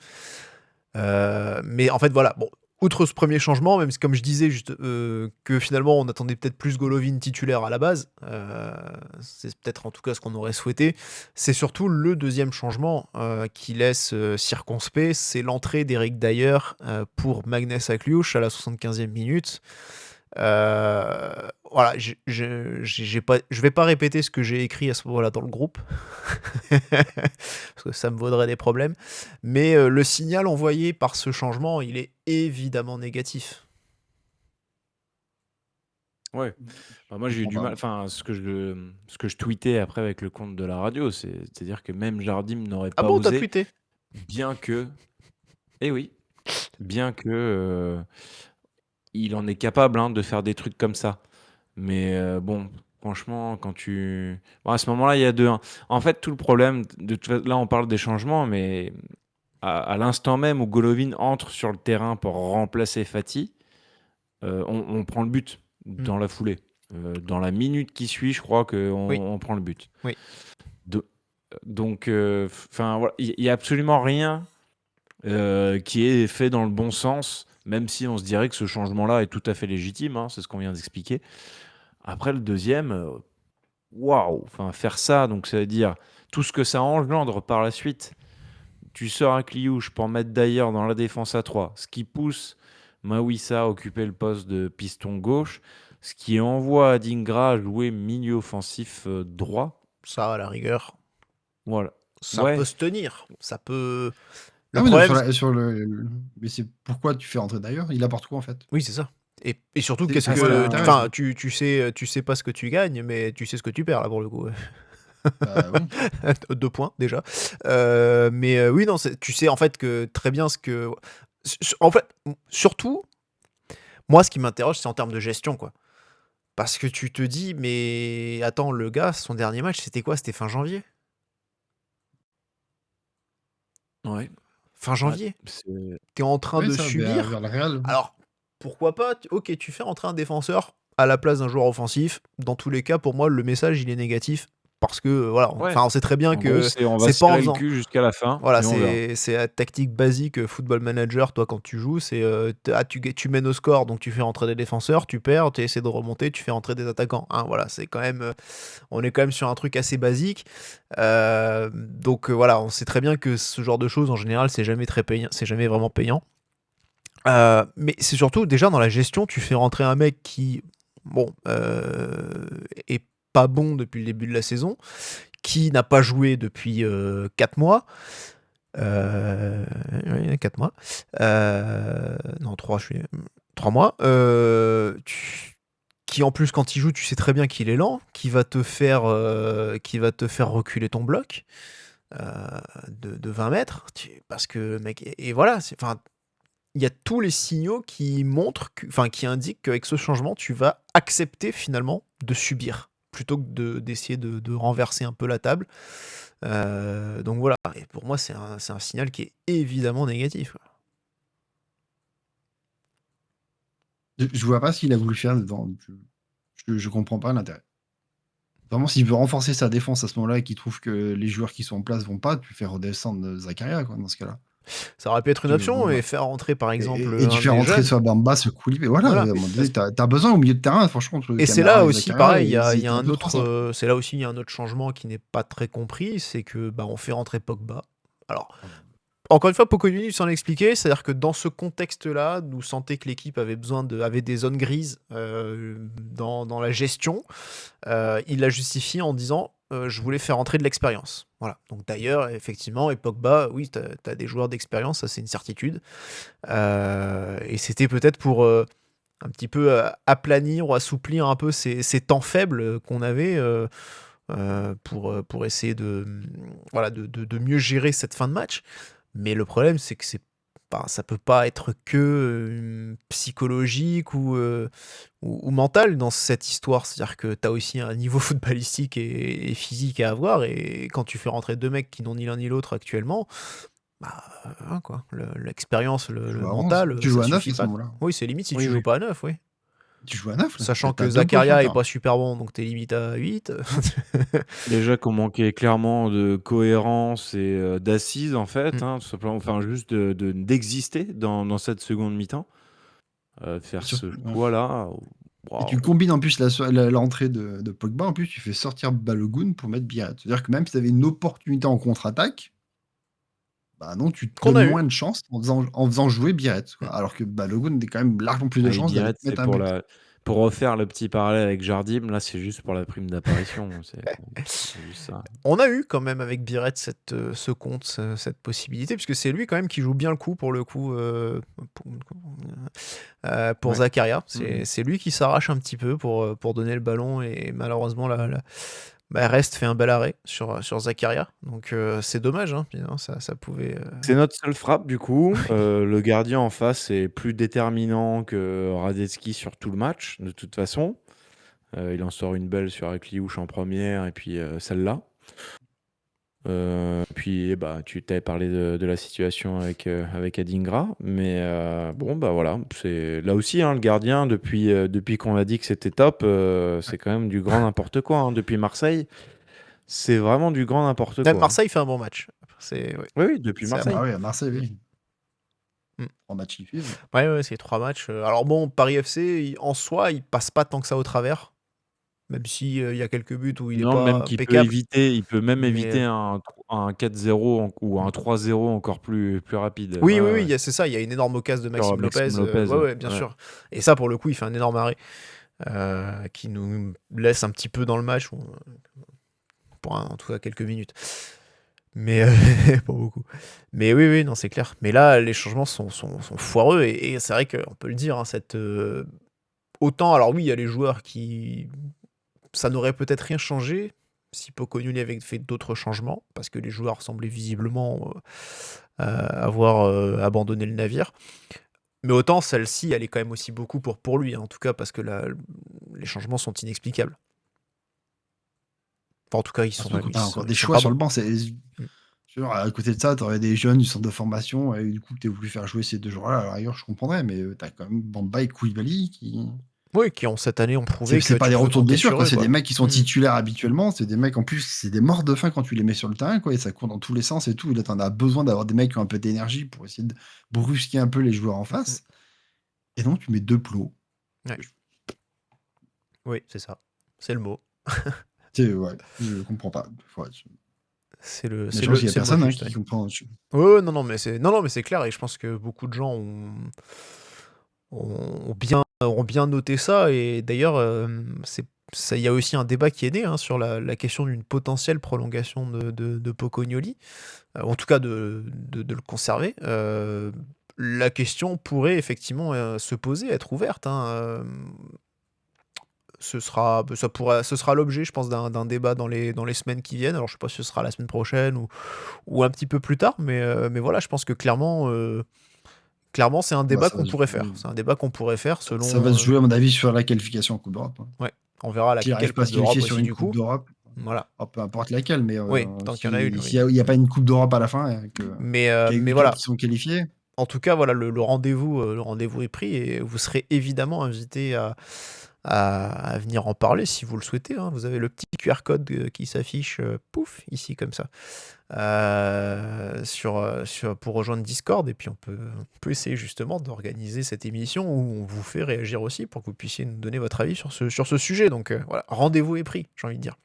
Mais en fait, voilà, bon, outre ce premier changement, même si, comme je disais, que finalement on attendait peut-être plus Golovin titulaire à la base, c'est peut-être en tout cas ce qu'on aurait souhaité, c'est surtout le deuxième changement qui laisse circonspect, c'est l'entrée d'Eric Dyer pour Magnus Akliouche à la 75e minute. Voilà, je vais pas répéter ce que j'ai écrit à ce moment-là dans le groupe, parce que ça me vaudrait des problèmes, mais le signal envoyé par ce changement, il est évidemment négatif.
Ouais. Bah, moi, j'ai eu du mal. Enfin, ce que je tweetais après avec le compte de la radio, c'est-à-dire que même Jardim n'aurait
Ah
pas
bon, t'as
osé,
tweeté?
bien que. Eh oui, bien que il en est capable hein, de faire des trucs comme ça. Mais bon, franchement, quand tu. Bon, à ce moment-là, il y a 2-1. En fait, tout le problème, là, on parle des changements, mais à l'instant même où Golovin entre sur le terrain pour remplacer Fati, on prend le but dans la foulée. Dans la minute qui suit, je crois qu'on
Oui.
on prend le but.
Oui.
Donc, voilà, il n'y a absolument rien qui est fait dans le bon sens, même si on se dirait que ce changement-là est tout à fait légitime, hein, c'est ce qu'on vient d'expliquer. Après, le deuxième, waouh, faire ça, donc ça veut dire tout ce que ça engendre par la suite. Tu sors un Kliouche pour mettre d'ailleurs dans la défense à 3, ce qui pousse Mawissa à occuper le poste de piston gauche, ce qui envoie Adingra à jouer milieu offensif droit.
Ça, à la rigueur,
Voilà.
ça
Ouais.
peut se tenir. Ça peut. Le
Ah oui, non,
problème,
mais c'est pourquoi tu fais rentrer d'ailleurs? Il apporte quoi en fait?
oui, c'est ça. Et surtout,
C'est-
qu'est-ce
c'est quoi
que.
l'intérêt,
Enfin,
ça
tu sais pas ce que tu gagnes, mais tu sais ce que tu perds, là, pour le coup.
Bah oui.
2 points, déjà. Mais oui, non, tu sais, en fait, que très bien ce que. En fait, surtout, moi, ce qui m'interroge, c'est en termes de gestion, quoi. Parce que tu te dis, mais attends, le gars, son dernier match, c'était quoi? C'était fin janvier?
Ouais.
Fin janvier?
C'est-
T'es en train
Oui,
de
ça,
subir.
vers le Real.
Alors, pourquoi pas? Ok, tu fais rentrer un défenseur à la place d'un joueur offensif. Dans tous les cas, pour moi, le message, il est négatif. Parce que, voilà,
Ouais.
on sait très bien
En
que
gros, on va
c'est
se
pas en
serrer le
faisant.
cul jusqu'à la fin.
Voilà,
et on verra.
c'est la tactique basique Football Manager, toi, quand tu joues. C'est tu mènes au score, donc tu fais rentrer des défenseurs, tu perds, tu essaies de remonter, tu fais rentrer des attaquants. Hein, voilà, c'est quand même. On est quand même sur un truc assez basique. Donc voilà, on sait très bien que ce genre de choses, en général, c'est jamais très payant, c'est jamais vraiment payant. Mais c'est surtout, déjà, dans la gestion, tu fais rentrer un mec qui, bon, est pas bon depuis le début de la saison, qui n'a pas joué depuis 4 mois. Oui, 4 mois. Non, 3, 3 mois. Qui, en plus, quand il joue, tu sais très bien qu'il est lent, qui va te faire reculer ton bloc de 20 mètres. Parce que, mec, et voilà, enfin, il y a tous les signaux qui montrent, qui indiquent qu'avec ce changement, tu vas accepter finalement de subir, plutôt que d'essayer de renverser un peu la table. Donc voilà, et pour moi, c'est un signal qui est évidemment négatif, quoi.
Je vois pas ce qu'il a voulu faire dedans. Je comprends pas l'intérêt. Vraiment, s'il veut renforcer sa défense à ce moment-là et qu'il trouve que les joueurs qui sont en place vont pas, tu fais redescendre Zakaria, quoi, dans ce cas-là.
Ça aurait pu être une
Tu-
option,
voilà.
et faire rentrer par exemple
Et tu
un
fais
des
rentrer
jeunes.
soit Bamba, soit Koulibaly. Voilà,
Voilà.
à un moment donné, t'as besoin au milieu de terrain, franchement. Entre
Et c'est
Camara
là
et
aussi,
Zakaria,
pareil, il y a
c'était
un
peu trop simple.
autre, c'est là aussi il y a un autre changement qui n'est pas très compris, c'est que on fait rentrer Pogba. Alors, encore une fois, Pochettino s'en expliquer, c'est-à-dire que dans ce contexte-là, nous sentait que l'équipe avait avait des zones grises dans la gestion. Il l'a justifié en disant je voulais faire entrer de l'expérience. Voilà. Donc d'ailleurs, effectivement, et Pogba, oui, t'as des joueurs d'expérience, ça c'est une certitude. Et c'était peut-être pour un petit peu aplanir ou assouplir un peu ces temps faibles qu'on avait pour essayer de mieux gérer cette fin de match. Mais le problème, c'est que ça peut pas être que psychologique ou mental dans cette histoire. C'est-à-dire que tu as aussi un niveau footballistique et physique à avoir. Et quand tu fais rentrer deux mecs qui n'ont ni l'un ni l'autre actuellement, quoi, l'expérience,
Tu
le
joues à 11.
mental,
Tu joues
ça
à 9
suffit
à ce
pas.
moment-là.
Oui, c'est limite si
Oui,
tu joues
oui.
pas à 9, oui.
Tu joues à 9, là.
Sachant que
T'as deux positions,
Zakaria est
t'as
pas super bon, donc t'es limite à 8.
Déjà qu'on manquait clairement de cohérence et d'assises, en fait,
Mm.
tout simplement, enfin, juste d'exister dans cette seconde mi-temps. Faire ce
Surtout, ouais.
choix-là,
Et tu
waouh.
combines en plus l'entrée de Pogba, en plus tu fais sortir Balogun pour mettre Biarritz. C'est-à-dire que même si tu avais une opportunité en contre-attaque, bah non, tu te
Qu'on
donnes
a eu.
moins de chance en faisant jouer Biarritz, quoi. Alors que Balogun a quand même largement plus de
Et
chances d'aller
Biarritz,
te
c'est
mettre un but.
pour refaire le petit parallèle avec Jardim, là, c'est juste pour la prime d'apparition. C'est juste ça.
On a eu quand même avec Biret cette possibilité, puisque c'est lui quand même qui joue bien le coup pour le coup pour
Ouais.
Zakaria.
Mhm.
C'est lui qui s'arrache un petit peu pour donner le ballon, et malheureusement Rest fait un bel arrêt sur Zakaria. Donc c'est dommage, hein, ça pouvait.
C'est notre seule frappe, du coup. Le gardien en face est plus déterminant que Radetzky sur tout le match, de toute façon. Il en sort une belle sur Akliouche en première, et puis celle-là. Puis tu t'avais parlé de la situation avec Adingra, mais bon voilà, c'est là aussi, hein, le gardien depuis qu'on a dit que c'était top, c'est quand même du grand n'importe quoi, hein. Depuis Marseille, c'est vraiment du grand n'importe
Même
quoi, hein.
Marseille fait un bon match. Ouais.
Oui, depuis
C'est
Ah
Marseille.
bah oui, à Marseille, oui.
Mm.
3 matchs qui suivent.
Ouais, c'est 3 matchs. Alors bon, Paris FC, en soi, il passe pas tant que ça au travers. Même si il y a quelques buts où il est
Non, même
pas
qu'il
impeccable.
il peut même
Mais
éviter un 4-0 ou un 3-0 encore plus rapide.
oui,
Ouais, ouais.
c'est ça. Il y a une énorme occasion de
Sur
Maxime Lopez.
Maxime Lopez,
Ouais, bien
ouais.
sûr. Et ça, pour le coup, il fait un énorme arrêt qui nous laisse un petit peu dans le match, pour en tout cas quelques minutes. Mais pas beaucoup. Mais oui, non, c'est clair. Mais là, les changements sont foireux, et c'est vrai qu'on peut le dire, hein, autant, alors oui, il y a les joueurs qui, ça n'aurait peut-être rien changé si Pocognoni avait fait d'autres changements, parce que les joueurs semblaient visiblement avoir abandonné le navire. Mais autant celle-ci, elle est quand même aussi beaucoup pour lui, hein, en tout cas, parce que les changements sont inexplicables. Enfin, en tout cas, ils sont,
Surtout quand
ils
t'as
sont-
encore
ils
des
sont
choix
pas
sur
bons.
le banc. Genre, à côté de ça, t'aurais des jeunes du centre de formation, et du coup, tu voulu faire jouer ces deux joueurs-là, à la rigueur, je comprendrais, mais t'as quand même Bamba et Koulibaly qui.
Oui, qui cette année ont prouvé
C'est
que
pas
tu
des
pouvais
retours de
compter
blessure,
sur
quoi.
eux,
C'est des
quoi.
mecs qui sont
Mm.
titulaires habituellement. C'est des mecs, en plus, c'est des morts de faim quand tu les mets sur le terrain, quoi. Et ça court dans tous les sens et tout. Et là, t'en as besoin d'avoir des mecs qui ont un peu d'énergie pour essayer de brusquer un peu les joueurs en face. Et donc, tu mets deux plots.
Ouais. Oui, c'est ça. C'est le mot.
Ouais, je comprends pas.
C'est le,
Mais
c'est
je pense
le,
qu'il y a
c'est le mot
personne
juste.
qui
Ouais.
comprend.
Ouais, non, mais c'est clair et je pense que beaucoup de gens ont bien noté ça et d'ailleurs, il y a aussi un débat qui est né hein, sur la question d'une potentielle prolongation de Pocognoli, en tout cas de le conserver. La question pourrait effectivement se poser, être ouverte. Hein, ce sera l'objet, je pense, d'un débat dans les semaines qui viennent. Alors, je sais pas si ce sera la semaine prochaine ou un petit peu plus tard, mais voilà, je pense que clairement, c'est un
Bah,
débat qu'on pourrait faire. C'est un débat qu'on pourrait faire
ça va
selon.
se jouer, à mon avis, sur la qualification en Coupe d'Europe. Hein.
Ouais, on verra
S'il
quelle
n'arrive pas à
Coupe
se
d'Europe
qualifier sur
aussi,
une
du
Coupe
coup.
d'Europe,
Voilà.
peu importe laquelle, mais
Oui, tant qu'il y en a une. Oui.
s'il n'y a pas une Coupe d'Europe à la fin, qu'il
Mais,
y a
mais
8 clubs
voilà.
qui sont qualifiés,
En tout cas, voilà, le rendez-vous est pris et vous serez évidemment invité à venir en parler si vous le souhaitez. Hein. Vous avez le petit QR code qui s'affiche, pouf, ici comme ça, pour rejoindre Discord. Et puis on peut essayer justement d'organiser cette émission où on vous fait réagir aussi pour que vous puissiez nous donner votre avis sur ce sujet. Donc voilà, rendez-vous est pris, j'ai envie de dire.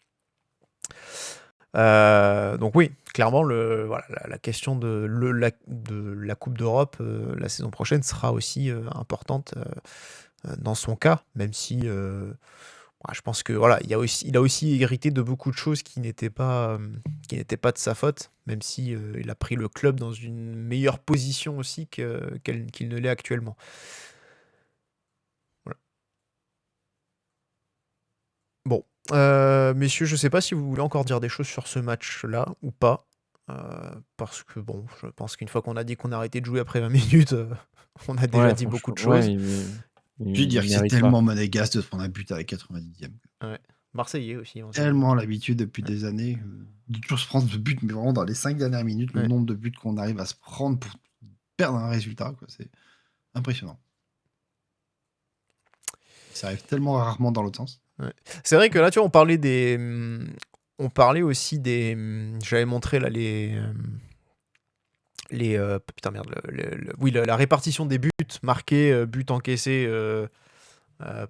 Donc oui, clairement, voilà, la question de la Coupe d'Europe la saison prochaine sera aussi importante dans son cas, même si je pense que voilà, il a aussi hérité de beaucoup de choses qui n'étaient pas de sa faute, même si il a pris le club dans une meilleure position aussi qu'il ne l'est actuellement. Voilà. Bon, messieurs, je sais pas si vous voulez encore dire des choses sur ce match-là ou pas. Parce que bon, je pense qu'une fois qu'on a dit qu'on a arrêté de jouer après 20 minutes, on a déjà dit beaucoup de choses.
Je veux dire que c'est tellement monégasque de se prendre un but à la 90e.
Ouais. Marseillais aussi.
Tellement l'habitude depuis des années de toujours se prendre de buts, mais vraiment dans les 5 dernières minutes, le nombre de buts qu'on arrive à se prendre pour perdre un résultat, quoi, c'est impressionnant. Ça arrive tellement rarement dans l'autre sens.
Ouais. C'est vrai que là, tu vois, on parlait aussi des. J'avais montré là putain merde, oui, la répartition des buts marqués, buts encaissés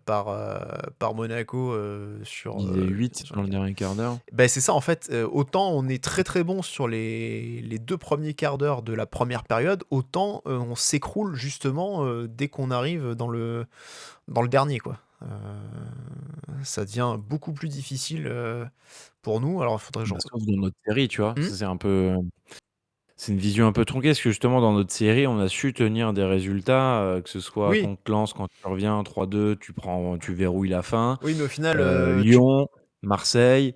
par Monaco sur.
Il y a 8 dans le dernier quart d'heure.
Ben c'est ça en fait. Autant on est très très bon sur les 2 premiers quarts d'heure de la première période, autant on s'écroule justement dès qu'on arrive dans le dernier quoi. Ça devient beaucoup plus difficile pour nous. Alors il faudrait
Sauf dans notre série, tu vois. C'est une vision un peu tronquée, parce que justement, dans notre série, on a su tenir des résultats, que ce soit contre Lens, quand tu reviens 3-2, tu verrouilles la fin.
Oui, mais au final,
Lyon, Marseille,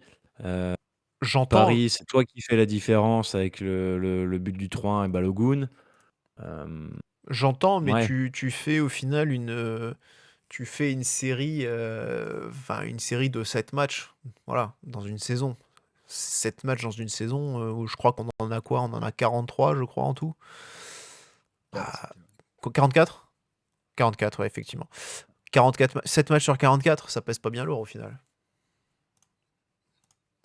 j'entends.
Paris, c'est toi qui fais la différence avec le but du 3-1 et Balogun.
J'entends, mais
ouais.
tu fais au final tu fais une série, une série de 7 matchs, voilà, dans une saison. 7 matchs dans une saison où je crois qu'on en a quoi? On en a 43, je crois, en tout. 44? 44, ouais, effectivement. 7 matchs sur 44, ça pèse pas bien lourd au final.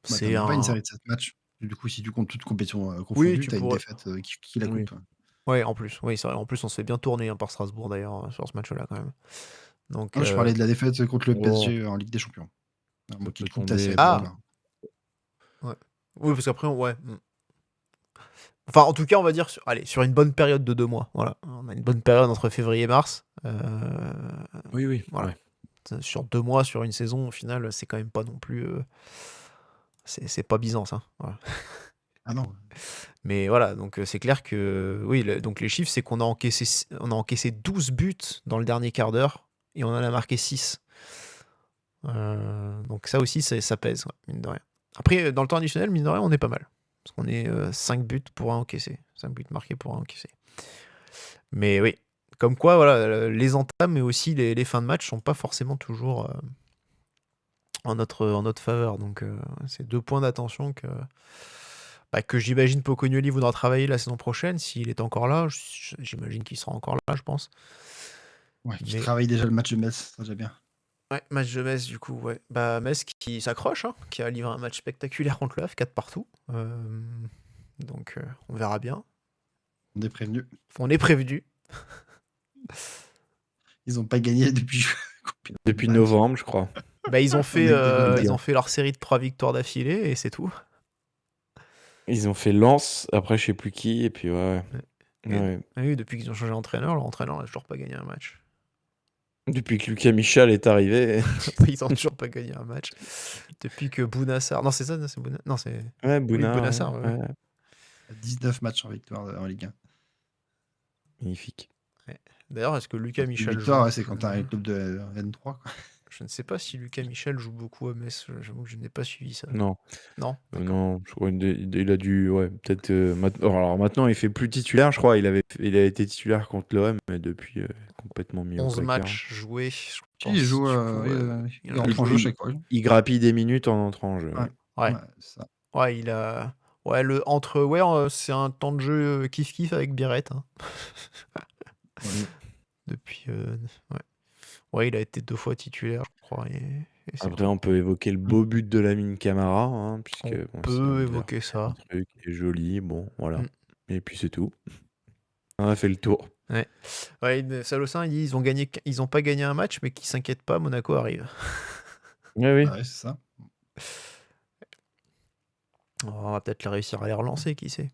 C'est pas une série de 7 matchs. Du coup, si tu comptes toutes compétitions confondues, tu as une défaite qui la coupe.
Ouais, en plus. Oui, c'est vrai. En plus, on se fait bien tourner par Strasbourg d'ailleurs sur ce match-là quand même. Donc,
non, je parlais de la défaite contre le PSG en Ligue des Champions. Qui coupe ta série.
Ouais. Oui, parce qu'après, ouais. Enfin, en tout cas, on va dire sur une bonne période de 2 mois. Voilà. On a une bonne période entre février et mars.
Oui.
Voilà. Ouais. Sur 2 mois, sur une saison, au final, c'est quand même pas non plus. C'est pas Byzance. Hein. Voilà.
Ah non.
Mais voilà, donc c'est clair que. Oui, donc les chiffres, c'est qu'on a encaissé 12 buts dans le dernier quart d'heure et on en a marqué 6. Donc ça aussi, ça pèse, mine de rien. Après, dans le temps additionnel, mine de rien, on est pas mal. Parce qu'on est 5 buts pour un encaissé. 5 buts marqués pour un encaissé. Mais oui, comme quoi, voilà, les entames mais aussi les fins de match sont pas forcément toujours en notre faveur. Donc c'est 2 points d'attention que j'imagine Pocognoli voudra travailler la saison prochaine. S'il est encore là, j'imagine qu'il sera encore là, je pense.
Ouais, qui travaille déjà le match de Metz, ça déjà bien.
Ouais, match de Metz, du coup, ouais. Bah, Metz qui s'accroche, hein, qui a livré un match spectaculaire contre le Havre, 4 partout. Donc, on verra bien.
On est prévenus.
On est prévenus.
Ils n'ont pas gagné
depuis novembre, je crois.
Bah, ils ont fait leur série de 3 victoires d'affilée et c'est tout.
Ils ont fait Lens, après je sais plus qui, et puis ouais.
Et-
Ouais.
Oui, depuis qu'ils ont changé d'entraîneur, leur entraîneur n'a toujours pas gagné un match.
Depuis que Lucas Michel est arrivé.
Ils n'ont toujours pas gagné un match. Depuis que Bounassar. Non, c'est ça, non, c'est Bouna... Non, c'est.
Ouais,
Oui,
Bouna,
Bounassar.
ouais,
Ouais.
ouais.
19 matchs en victoire en Ligue 1.
Magnifique.
D'ailleurs, est-ce que Lucas
Une
Michel
victoire,
joue
ouais, c'est quand t'as un club de N3. Quoi.
Je ne sais pas si Lucas Michel joue beaucoup à Metz. J'avoue que je n'ai pas suivi ça.
Non,
Non, d'accord.
non, je crois il a dû, ouais, peut-être. Alors maintenant, il fait plus titulaire, je crois. Il a été titulaire contre l'OM, mais depuis, complètement mis au
11
placard.
matchs joués. Je
Si, il joue,
du coup,
il
en a
rentre en
joué.
jeu chaque fois.
Il grappille des minutes en entrant en jeu.
Ouais.
Ouais.
Ouais, c'est ça.
Ouais, il a. Ouais, c'est un temps de jeu kiff-kiff avec Birette. Hein. Depuis. Ouais. Ouais, il a été 2 fois titulaire, je crois. Et c'est
Après,
tout.
on peut évoquer le beau but de Lamine Camara, hein, puisque
On
bon,
peut
c'est
évoquer
un
ça.
truc qui est joli, bon, voilà.
Mm.
Et puis c'est tout. On a fait le tour.
Ouais, Salossin, il dit ils ont pas gagné un match, mais qui s'inquiètent pas, Monaco arrive.
Oui, oui.
Ouais, c'est ça.
On va peut-être réussir à les relancer, qui sait.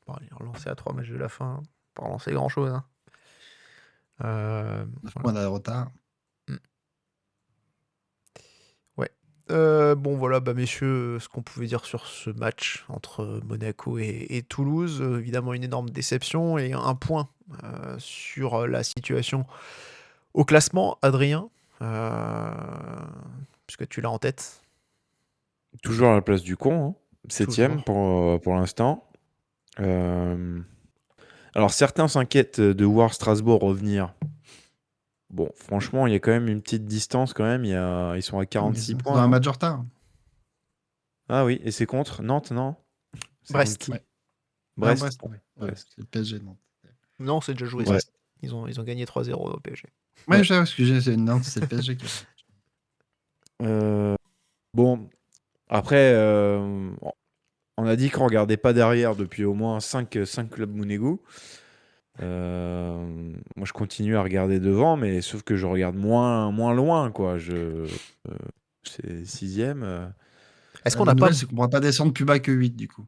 Bon, les relancer à 3 matchs de la fin, hein. Pas relancer grand-chose. Hein.
9
Voilà.
points de retard.
Bon voilà, bah messieurs, ce qu'on pouvait dire sur ce match entre Monaco et Toulouse, évidemment une énorme déception et un point sur la situation au classement, Adrien, puisque tu l'as en tête.
Toujours à la place du con, hein. 7ème
Toujours.
pour l'instant. Alors certains s'inquiètent de voir Strasbourg revenir. Bon, franchement, il y a quand même une petite distance quand même. Ils sont à 46
Ils
points.
ont un
hein.
match de retard.
Ah oui, et c'est contre Nantes, non? C'est
Brest.
contre qui?
Ouais.
Brest.
Brest, ouais. Ouais,
Brest.
c'est le PSG, non.
Non, c'est déjà joué.
Ouais.
Ça. Ils ont gagné 3-0 au PSG.
Ouais,
Ouais.
je sais, excusez, c'est Nantes, c'est le PSG qui.
Bon, après, on a dit qu'on regardait pas derrière depuis au moins 5 clubs Mounégou. Moi, je continue à regarder devant, mais sauf que je regarde moins loin, quoi. C'est 6ème.
Est-ce qu'on
La
n'a pas
nouvelle, c'est qu'on pourra pas descendre plus bas que 8 du coup.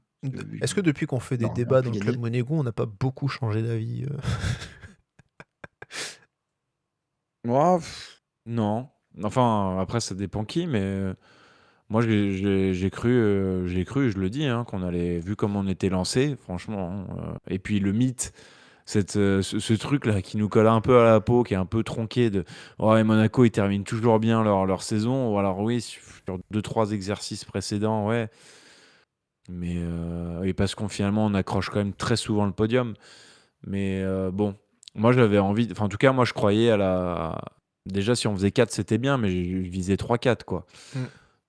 Est-ce que depuis qu'on fait des
Non,
débats
on
dans
peut
le club
gagner.
Monégo, on n'a pas beaucoup changé d'avis
Moi, non. Enfin, après, ça dépend qui, mais moi, j'ai cru, je le dis, hein, qu'on allait, vu comme on était lancé, franchement. Hein, et puis le mythe, ce truc-là qui nous colle un peu à la peau, qui est un peu tronqué de ouais, Monaco, ils terminent toujours bien leur saison. Ou alors, oui, sur 2-3 exercices précédents, ouais. Mais et parce qu'on finalement, on accroche quand même très souvent le podium. Mais bon, moi, j'avais envie. Enfin, en tout cas, moi, je croyais à la. Déjà, si on faisait 4, c'était bien, mais je visais 3-4, quoi.
Mm.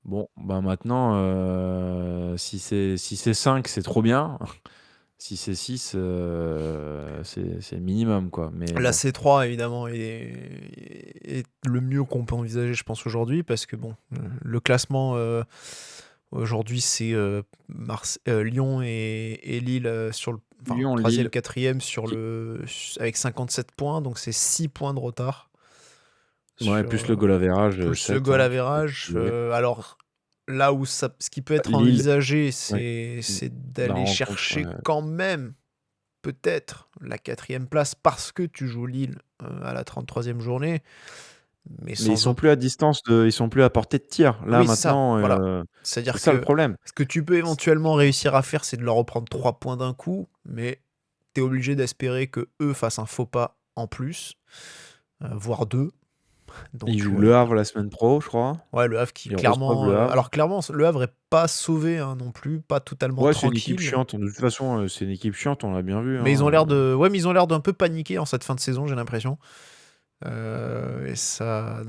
Bon, bah maintenant, si c'est 5, c'est trop bien. Si c'est 6, c'est le minimum, quoi. Mais
La
bon.
C3, évidemment, est le mieux qu'on peut envisager, je pense, aujourd'hui, parce que bon, le classement aujourd'hui, c'est Lyon et Lille sur le
Lyon,
3e,
Lille.
4e avec 57 points, donc c'est 6 points de retard.
Ouais, plus le goal average.
Plus le
7,
goal
hein,
average.
ouais.
Alors, là où ce qui peut être
Lille,
envisagé,
ouais.
c'est
La
d'aller
rencontre,
chercher
ouais.
quand même peut-être la 4e place parce que tu joues Lille à la 33e journée. Mais
ils sont plus à distance ils sont plus à portée de tir. Là,
Oui, c'est ça,
maintenant,
voilà. C'est-à-dire
c'est ça le
que
problème.
ce que tu peux éventuellement réussir à faire, c'est de leur reprendre 3 points d'un coup, mais tu es obligé d'espérer que eux fassent un faux pas en plus, voire 2. Donc,
Ils jouent Le Havre la semaine pro, je crois.
Ouais, Le Havre qui
Ils
clairement.
reçoivent Le Havre.
Alors clairement, Le Havre est pas sauvé hein, non plus, pas totalement
Ouais,
tranquille.
c'est une équipe chiante. De toute façon, c'est une équipe chiante, on l'a bien vu.
Mais
hein.
ils ont l'air mais ils ont l'air d'un peu paniquer en cette fin de saison, j'ai l'impression. Et ça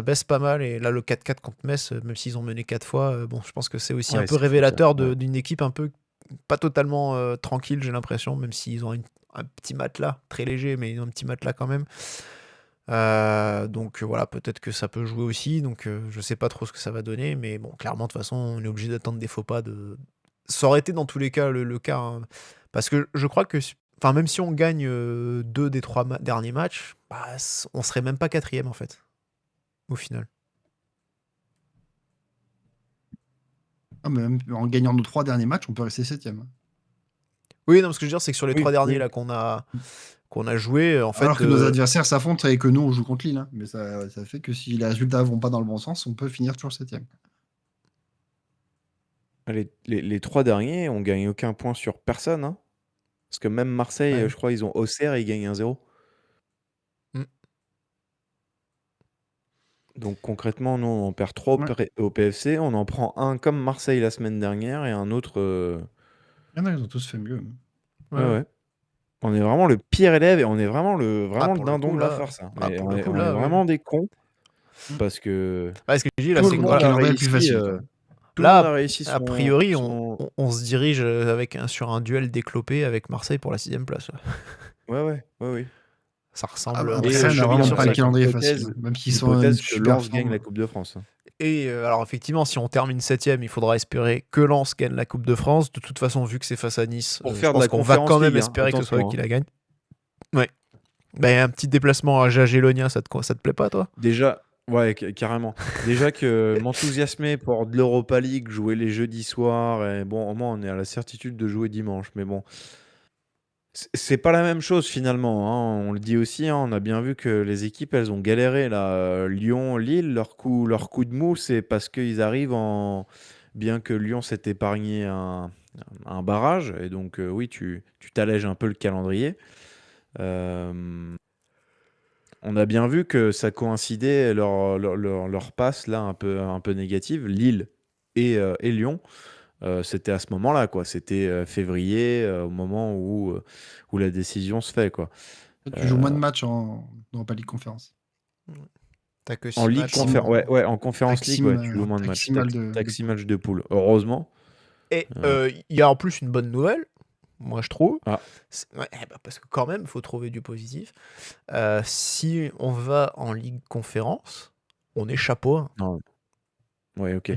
baisse pas mal. Et là, le 4-4 contre Metz, même s'ils ont mené 4 fois, bon, je pense que c'est aussi
Ouais,
un peu
c'est
révélateur
fou, ça. Ouais.
d'une équipe un peu pas totalement tranquille, j'ai l'impression, même s'ils ont un petit matelas très léger, mais ils ont un petit matelas quand même. Donc voilà, peut-être que ça peut jouer aussi. Donc je sais pas trop ce que ça va donner, mais bon, clairement, de toute façon, on est obligé d'attendre des faux pas. Ça aurait été dans tous les cas le cas, hein, parce que je crois que, enfin, même si on gagne 2 des 3 derniers matchs, bah, on serait même pas 4e en fait, au final.
Ah, mais même en gagnant nos 3 derniers matchs, on peut rester 7ème.
Oui, non, ce que je veux dire, c'est que sur les
Oui,
3 derniers
oui.
là qu'on a joué, en fait,
Alors que nos adversaires s'affrontent et que nous, on joue contre Lille, hein. Mais ça fait que si les résultats vont pas dans le bon sens, on peut finir toujours 7ème.
Les 3 derniers, on gagne aucun point sur personne, hein. Parce que même Marseille,
Ouais.
je crois, ils ont Auxerre et ils gagnent 1-0.
Mm.
Donc concrètement, nous, on perd 3
Ouais.
au PFC, on en prend un comme Marseille la semaine dernière et un autre.
Il y en a, ils ont tous fait mieux.
Ouais, ouais. On est vraiment le pire élève et on est vraiment le
pour le
dindon
coup,
de la
là-
farce, hein.
ah,
Mais
pour
on
le
est,
coup,
on est
là, oui.
vraiment des cons
Mm.
parce que
Ce que je dis là,
tout
c'est
le
que
monde
voilà,
a
calendrier est plus
réussi,
facile, quoi.
tout le
Là,
monde a réussi
a
son,
priori,
son-
on se dirige sur un duel déclopé avec Marseille pour la 6ème place.
Ouais, oui.
Ça
Ah,
ressemble.
bah,
on
après,
Et
se
ça, on
je
a
cheville
vraiment
sur
pas
ça.
le calendrier
hypothèse,
facile, hein. Même s'ils sont
hypothèse que
super
Lens gagne
forts.
la Coupe de France.
Et alors effectivement, si on termine 7ème, il faudra espérer que Lens gagne la Coupe de France. De toute façon, vu que c'est face à Nice,
Pour
je
faire de
pense
la
qu'on va
Conférence
quand même
League, hein,
espérer que ce soit eux
attention,
qui la gagnent. Ouais. Ben, un petit déplacement à Jagiellonia, ça te plaît pas, toi?
Déjà, ouais, carrément. Déjà que m'enthousiasmer pour de l'Europa League, jouer les jeudis soirs, et bon, au moins on est à la certitude de jouer dimanche. Mais bon, c'est pas la même chose finalement, hein. On le dit aussi, hein, on a bien vu que les équipes, elles ont galéré là. Lyon, Lille, leur coup de mou, c'est parce qu'ils arrivent en. Bien que Lyon s'est épargné un barrage, et donc oui, tu t'allèges un peu le calendrier. Euh, On a bien vu que ça coïncidait leur passe là un peu négative, Lille et Lyon. C'était à ce moment-là, quoi. C'était février, au moment où la décision se fait, quoi.
Tu joues moins de matchs en Europa League Conférence.
T'as que
En
6
Ligue
matchs.
Maximum.
ouais, en Conférence League, ouais, tu joues moins de matchs.
Maximal
T'as que
de
6 matchs de poule. Heureusement.
Et il y a en plus une bonne nouvelle, moi je trouve.
Ah.
Ouais, parce que quand même, il faut trouver du positif. Si on va en Ligue Conférence, on est chapeau 1.
Non. Ouais, ok.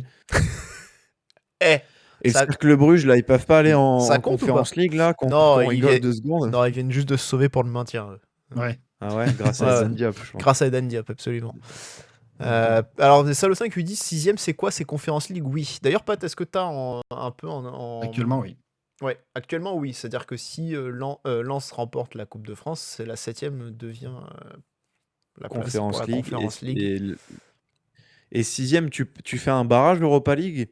Eh,
Et
ça-
le Cercle Bruges, là, ils peuvent pas aller en
Ça compte ou
Conférence League, là, qu'on
Non, ils
rigole
viennent-
2 secondes.
Non, ils viennent juste de se sauver pour le maintien. eux.
Ouais.
Ah ouais, grâce à
Ouais,
Eden Diop, je pense.
Grâce à Eden Diop, absolument. Alors, des Salo 5 lui dit 6ème, c'est quoi? C'est Conférence League? Oui. D'ailleurs, Pat, est-ce que t'as un peu
Actuellement, oui.
Ouais, actuellement, oui. C'est-à-dire que si Lens remporte la Coupe de France, c'est la 7ème devient la place pour
Conférence
la
League.
Conférence League.
Et 6ème, tu fais un barrage Europa League?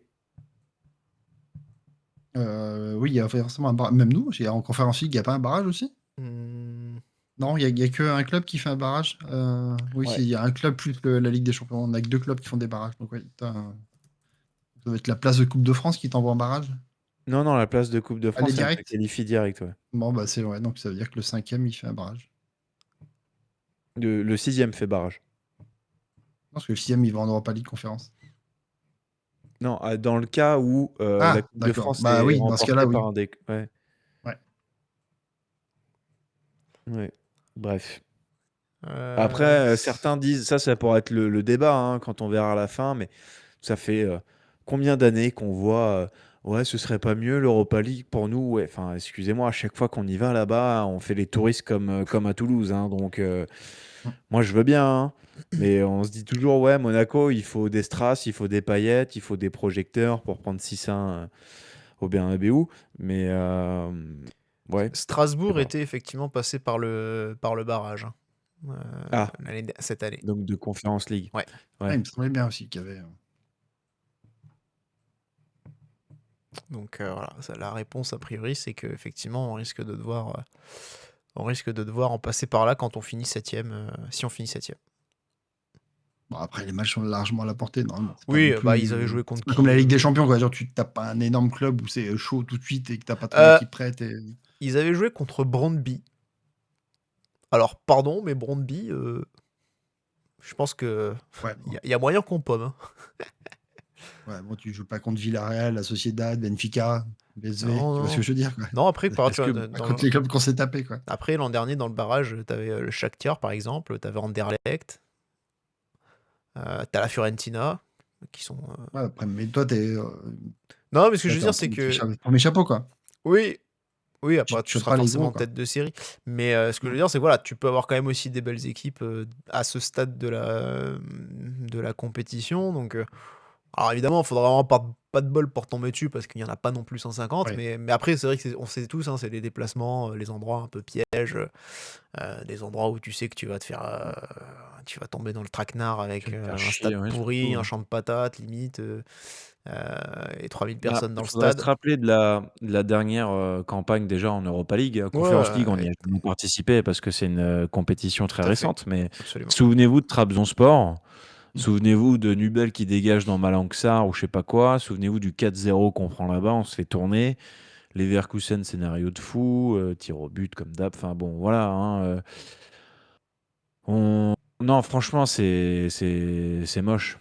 Oui, il y a forcément un barrage. Même nous, en Conférence League, il n'y a pas un barrage aussi?
Hmm,
Non, il n'y a qu'un club qui fait un barrage. Oui,
Ouais.
il y a un club plus la Ligue des Champions. On n'a que 2 clubs qui font des barrages. Donc, ouais, ça doit être la place de Coupe de France qui t'envoie en barrage.
Non, la place de Coupe de France, elle te
direct
qualifie direct, ouais.
Bon, bah, c'est ouais. Donc, ça veut dire que le 5ème, il fait un barrage.
Le 6ème fait barrage.
Parce que le 6ème, il va en Europa League Conférence.
Non, dans le cas où la Coupe de
d'accord.
France
Bah
est
oui, dans ce
remportée
cas-là, oui.
par un des... Ouais.
Ouais.
Ouais. Bref.
euh,
Après, certains disent, ça pourrait être le débat, hein, quand on verra à la fin, mais ça fait combien d'années qu'on voit, ouais, ce serait pas mieux l'Europa League pour nous, ouais. Enfin, excusez-moi, à chaque fois qu'on y va là-bas, on fait les touristes comme à Toulouse, hein, donc moi je veux bien, hein, mais on se dit toujours, ouais, Monaco, il faut des strass, il faut des paillettes, il faut des projecteurs pour prendre 6-1 au Bernabéu, mais ouais.
Strasbourg
Voilà.
était effectivement passé par le barrage, hein,
Ah.
cette année.
Donc de Conférence League.
Ouais.
Ouais, il me semblait bien aussi qu'il y avait.
Donc voilà, la réponse a priori, c'est qu'effectivement, on risque de devoir en passer par là quand on finit 7ème, si on finit 7ème.
Bon, après, les matchs sont largement à la portée, normalement. C'est pas
Oui,
non
bah,
plus-
ils avaient joué contre
c'est pas
qui
comme la Ligue des Champions, quoi. Genre, tu tapes pas un énorme club où c'est chaud tout de suite et que t'as pas ton équipe prête.
Ils avaient joué contre Brøndby. Alors, pardon, mais Brøndby, je pense que
Ouais,
il y a moyen qu'on pomme, hein.
ouais, bon, tu joues pas contre Villarreal, la Sociedad, Benfica, PSV.
Non,
Tu vois
non.
ce que je veux dire, quoi.
Non, après, par
Est-ce
exemple,
que-
Pas contre les clubs qu'on s'est tapé, quoi.
après, l'an dernier, dans le barrage, t'avais le Shakhtar, par exemple, t'avais Anderlecht, t'as la Fiorentina, qui sont...
Ouais, après, mais toi, t'es.
Non, mais ce que je veux dire, c'est que...
Premier chapeau, quoi.
Oui, après, tu
chopes
seras
pas les
forcément
gros, quoi.
tête de série. Mais ce que je veux dire, c'est que voilà, tu peux avoir quand même aussi des belles équipes à ce stade de la compétition. Donc, Alors évidemment, il faudra vraiment pas de bol pour tomber dessus parce qu'il y en a pas non plus 150,
Ouais.
mais après, c'est vrai que on sait tous, hein, c'est les déplacements, les endroits un peu pièges, des endroits où tu sais que tu vas tomber dans le traquenard
Tu
avec
vas te faire
un
chier,
stade
ouais,
pourri,
surtout,
un
hein.
champ de patates, limite, et 3000
Bah,
personnes dans
il
le
faudrait se
stade.
rappeler de la dernière campagne déjà en Europa League.
Ouais,
Conference League, on y a jamais participé parce que c'est une compétition très
tout à fait,
récente. Mais
absolument.
souvenez-vous de Trabzonspor.
Mmh.
Souvenez-vous de Nubel qui dégage dans Malanxar ou je sais pas quoi. Souvenez-vous du 4-0 qu'on prend là-bas, on se fait tourner. Leverkusen, scénario de fou. Tir au but comme d'hab. Enfin bon, voilà, hein, non, franchement, c'est moche.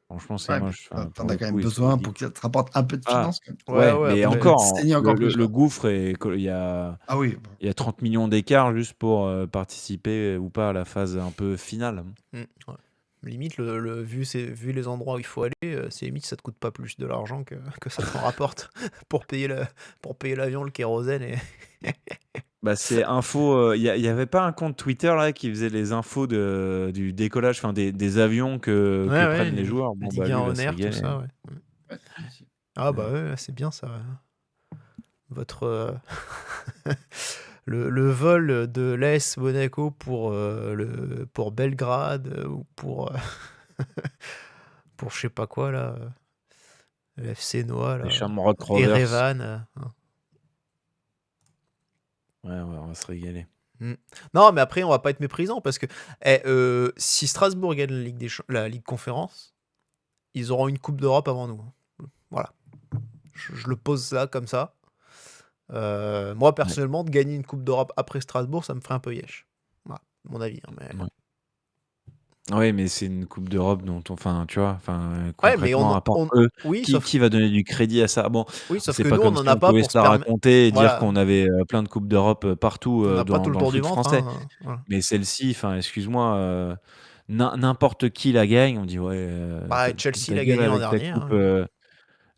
Franchement, c'est
Ouais, mais
moche. Enfin,
tu
pour
as
le
quand même
coup, c'est
besoin pour
ridicule.
que ça te rapporte un peu de
Ah,
finances quand même.
Ouais,
ouais,
ouais,
mais
Au lieu
après
de te
encore,
saigner encore plus,
le
quoi.
gouffre,
Ah oui, bah,
il y a 30 millions d'écart juste pour participer ou pas à la phase un peu finale.
ouais. Limite, vu les endroits où il faut aller, c'est limite, ça te coûte pas plus de l'argent que ça t'en rapporte pour pour payer l'avion, le kérosène et
Bah, c'est info. Il y avait pas un compte Twitter là qui faisait les infos du décollage, enfin des avions que
ouais, ouais,
prennent les joueurs. Bon, bah
Ligue 1
lui, il va se
Honor, tout
régaler.
ça, ouais.
ouais, aussi.
Ah bah
Ouais.
ouais, c'est bien ça. Votre le vol de l'AS Monaco pour Belgrade ou pour je sais pas quoi là, le FC Noah
Les
là,
Shamrock Rovers.
Erevan.
Ouais, on va se régaler.
Non, mais après on va pas être méprisant parce que si Strasbourg gagne la Ligue Conférence, ils auront une Coupe d'Europe avant nous. Voilà. Je le pose là comme ça. Moi,
Ouais.
personnellement, de gagner une Coupe d'Europe après Strasbourg, ça me ferait un peu yesh. Voilà, mon avis, hein, mais...
Ouais. Ouais, mais c'est une Coupe d'Europe dont enfin, tu vois, enfin,
Ouais, mais
concrètement, à part eux,
Oui,
qui va donner du crédit à ça? Bon,
sauf
c'est
que
pas
nous, on
comme
n'en
si
a
on
pas
pouvait
pour
se
se
la
permettre...
raconter et dire
Voilà,
qu'on avait plein de Coupes d'Europe partout
on n'a pas tout le
dans le
tour du
foot
ventre,
français.
hein, voilà.
Mais celle-ci, enfin, excuse-moi, n'importe qui la gagne, on dit ouais,
Bah,
foute
Chelsea
ta
l'a
gueule
gagné l'an
avec ta
dernier,
coupe,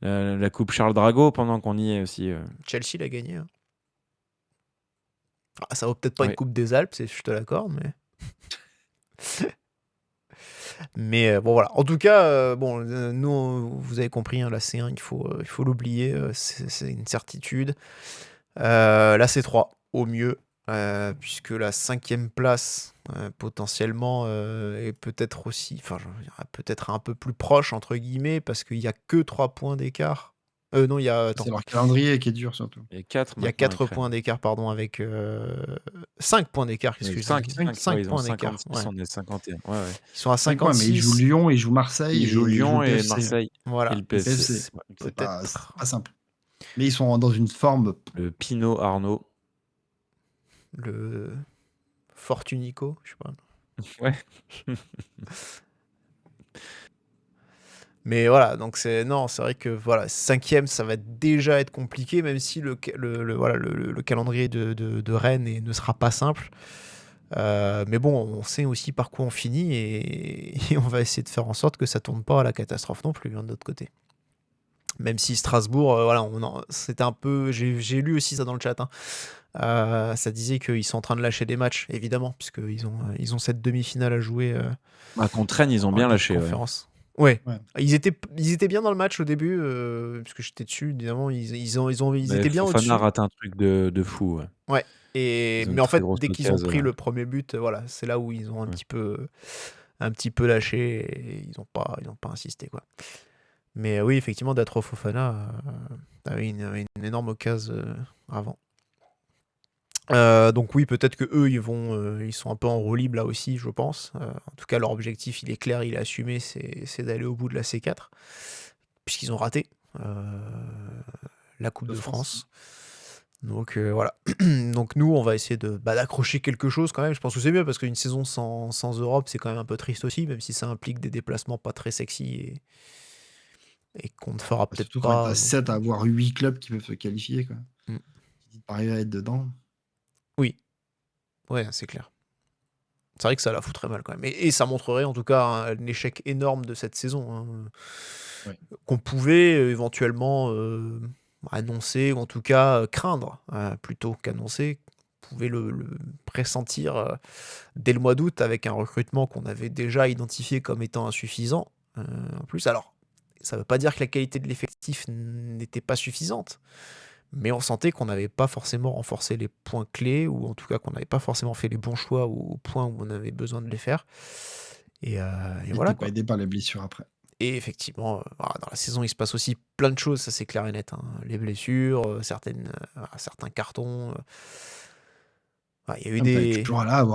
hein.
la coupe Charles Drago pendant qu'on y est aussi.
Chelsea l'a gagné, hein. Ah, ça vaut peut-être pas une
Ouais.
Coupe des Alpes, je te l'accorde, mais... Mais bon, voilà. En tout cas, nous, vous avez compris, hein, la C1, il faut l'oublier, c'est une certitude. La C3, au mieux, puisque la 5e place, potentiellement, est peut-être aussi, enfin, je veux dire, peut-être un peu plus proche, entre guillemets, parce qu'il y a que 3 points d'écart. Non,
C'est leur calendrier qui est dur surtout.
Il y a 4
il y a
maintenant avec
4
Rennes.
points d'écart, pardon, avec 5 points d'écart, qu'est-ce que je
5,
dis?
5,
5
ouais, ils ont
points d'écart,
56,
ouais.
on est 51. Ouais, ouais.
Ils sont à
5 points, mais ils jouent
56,
Lyon, ils jouent Marseille
Ils jouent
et ils jouent
Lyon
le
et
PFC.
Marseille et
voilà,
le
Le
PFC.
PFC.
Ouais,
C'est
peut-être
pas simple. Mais ils sont dans une forme.
le Pinot Arnaud.
le Fortunico, je sais pas.
Ouais.
Mais voilà, donc c'est vrai que voilà, 5e, ça va déjà être compliqué, même si voilà, le calendrier de Rennes ne sera pas simple. Mais bon, on sait aussi par quoi on finit et on va essayer de faire en sorte que ça tourne pas à la catastrophe non plus, hein, de l'autre côté. Même si Strasbourg, voilà, c'était un peu. J'ai lu aussi ça dans le chat, hein. Ça disait qu'ils sont en train de lâcher des matchs, évidemment, puisqu'ils ont cette demi-finale à jouer
Bah, contre Rennes, ils ont
en
bien
Ligue
lâché. Ouais.
Conférence. Ouais.
Ouais.
Ils étaient bien dans le match au début, puisque j'étais dessus, évidemment. Ils
Mais
étaient bien au-dessus.
Fofana rate un truc de fou. Ouais.
Ouais.
Ils ont
Mais
une
en
très
fait,
grosse
dès qu'ils ont
occasion,
pris
ouais.
le premier but, voilà, c'est là où ils ont
Ouais.
un petit peu lâché et ils n'ont pas insisté, quoi. Mais oui, effectivement, Datro Fofana avait une énorme occasion avant. Donc oui, peut-être que eux, ils sont un peu en roue libre là aussi, je pense. En tout cas, leur objectif, il est clair, il est assumé, c'est d'aller au bout de la C4, puisqu'ils ont raté la Coupe de France. Donc voilà. Donc nous, on va essayer d'accrocher quelque chose quand même. Je pense que c'est mieux, parce qu'une saison sans Europe, c'est quand même un peu triste aussi, même si ça implique des déplacements pas très sexy et qu'on ne fera peut-être
Surtout quand
pas.
t'as 7 à avoir 8 clubs qui peuvent se qualifier, quoi.
Mm.
Si t'arrives à être dedans.
Oui, ouais, c'est clair. C'est vrai que ça la foutrait mal quand même. Et ça montrerait en tout cas un échec énorme de cette saison, hein,
Ouais.
qu'on pouvait éventuellement annoncer, ou en tout cas craindre, plutôt qu'annoncer. On pouvait le pressentir dès le mois d'août avec un recrutement qu'on avait déjà identifié comme étant insuffisant. En plus, alors, Ça ne veut pas dire que la qualité de l'effectif n'était pas suffisante, mais on sentait qu'on n'avait pas forcément renforcé les points clés, ou en tout cas qu'on n'avait pas forcément fait les bons choix au point où on avait besoin de les faire. Et
Il
voilà,
était pas
quoi.
aidé par les blessures après.
Et effectivement, voilà, dans la saison, il se passe aussi plein de choses, ça c'est clair et net, hein. Les blessures, certains cartons. Il y a eu
T'avais
des...
toujours là,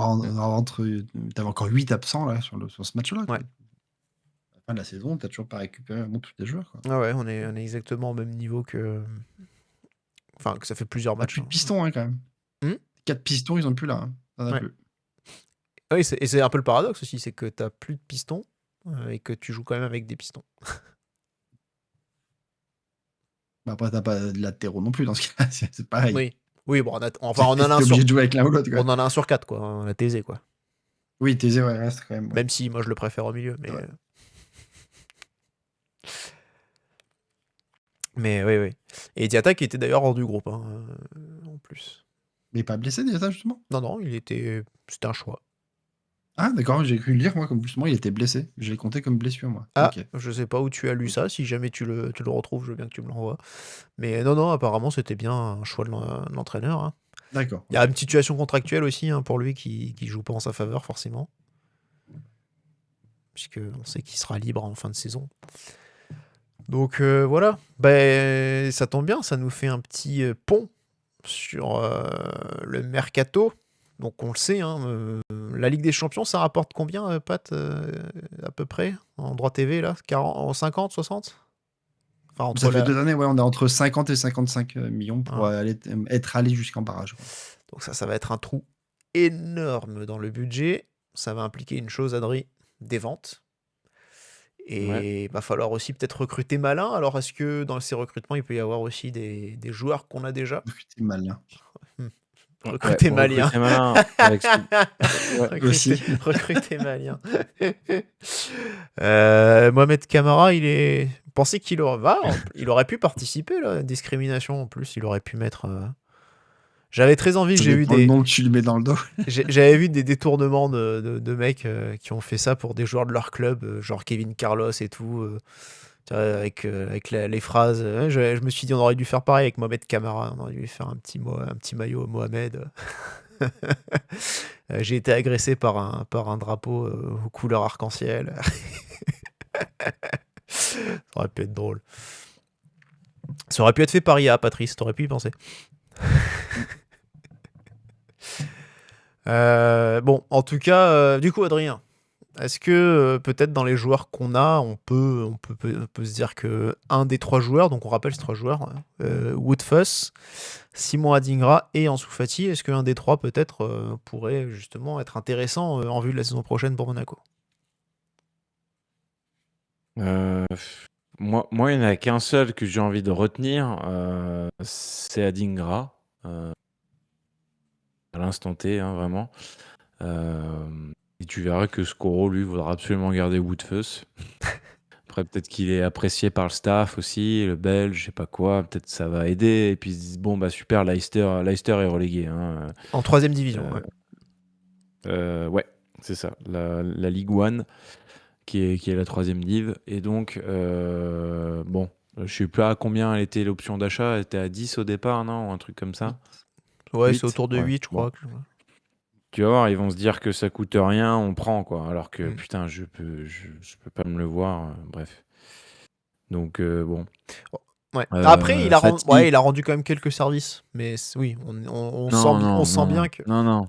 t'avais encore 8 absents là, sur ce match-là.
Ouais.
À la fin de la saison, t'as toujours pas récupéré vraiment tous tes joueurs. Quoi.
Ah ouais, on est exactement au même niveau que... Enfin, que ça fait plusieurs
T'as
matchs.
plus de pistons hein, quand même.
Hmm
4 pistons, ils ont plus là. Hein. T'en as
Ouais.
plus.
Oui, et c'est un peu le paradoxe aussi, c'est que t'as plus de pistons et que tu joues quand même avec des pistons.
Bah, après, t'as pas de latéraux non plus dans ce cas-là. C'est pareil.
Oui, oui, bon, on en a
T'es
un sur...
obligé de jouer avec l'un ou l'autre. Quoi.
On en a un sur 4, quoi. On a Thésée, quoi.
Oui, Thésée, ouais, reste quand même. Ouais.
Même si moi je le préfère au milieu, mais...
Ouais.
Mais oui, oui. Et Diatta qui était d'ailleurs hors du groupe, hein, en plus.
Mais pas blessé déjà, justement.
Non, c'était un choix.
Ah, d'accord, j'ai cru le lire, moi, comme justement, il était blessé. Je l'ai compté comme blessure, moi.
Ah,
Ok.
je sais pas où tu as lu ça, si jamais tu le retrouves, je veux bien que tu me l'envoies. Mais non, apparemment c'était bien un choix de l'entraîneur, hein.
D'accord.
Il y a une petite situation contractuelle aussi, hein, pour lui qui joue pas en sa faveur, forcément. Puisque on sait qu'il sera libre en fin de saison. Donc voilà, ben, ça tombe bien, ça nous fait un petit pont sur le mercato. Donc on le sait, hein, la Ligue des Champions, ça rapporte combien, Pat, à peu près, en droit TV, là 40, 50, 60 enfin, entre
Ça fait 2 années, ouais, on est entre 50 et 55 millions pour être allé jusqu'en barrage. Quoi.
Donc ça va être un trou énorme dans le budget. Ça va impliquer une chose, Adri, des ventes. Et il va falloir aussi peut-être recruter malin. Alors, est-ce que dans ces recrutements, il peut y avoir aussi des joueurs qu'on a déjà
Recruter malin.
Recruter malien.
Recruter malin.
Aussi.
Recruter malien. Mohamed Camara, pensez qu'il aurait pu participer là, à la discrimination en plus. Il aurait pu mettre. J'avais très envie.
J'ai vu le nom que tu lui mets dans le dos.
J'avais vu des détournements de mecs qui ont fait ça pour des joueurs de leur club, genre Kevin Carlos et tout, avec les phrases. Je me suis dit, on aurait dû faire pareil avec Mohamed Camara. On aurait dû lui faire un petit maillot Mohamed. J'ai été agressé par un drapeau aux couleurs arc-en-ciel. Ça aurait pu être drôle. Ça aurait pu être fait par IA, Patrice. T'aurais pu y penser. Bon, en tout cas, du coup, Adrien, est-ce que peut-être dans les joueurs qu'on a, on peut se dire que un des 3 joueurs, donc on rappelle ces 3 joueurs, Woodfuss, Simon Adingra et Ansu Fati, est-ce qu'un des 3 peut-être pourrait justement être intéressant en vue de la saison prochaine pour Monaco?
Moi, il n'y en a qu'un seul que j'ai envie de retenir, c'est Adingra. À l'instant T, hein, vraiment. Et tu verras que Scoro, lui, voudra absolument garder Woodfuss. Après, peut-être qu'il est apprécié par le staff aussi, le Belge, je sais pas quoi. Peut-être ça va aider. Et puis ils se disent, bon, bah super, Leicester est relégué. Hein.
En 3e division, ouais.
Ouais, c'est ça. La Ligue 1, qui est la 3e div. Et donc, bon, je sais plus à combien elle était l'option d'achat. Elle était à 10 au départ, non? Ou un truc comme ça.
Ouais,
8,
c'est autour de 8, je crois.
Bon. Tu vas voir, ils vont se dire que ça coûte rien, on prend, quoi. Alors que, putain, je peux pas me le voir. Bref. Donc, bon.
Ouais. Après, il a rendu quand même quelques services. Mais oui, on sent bien que...
Non.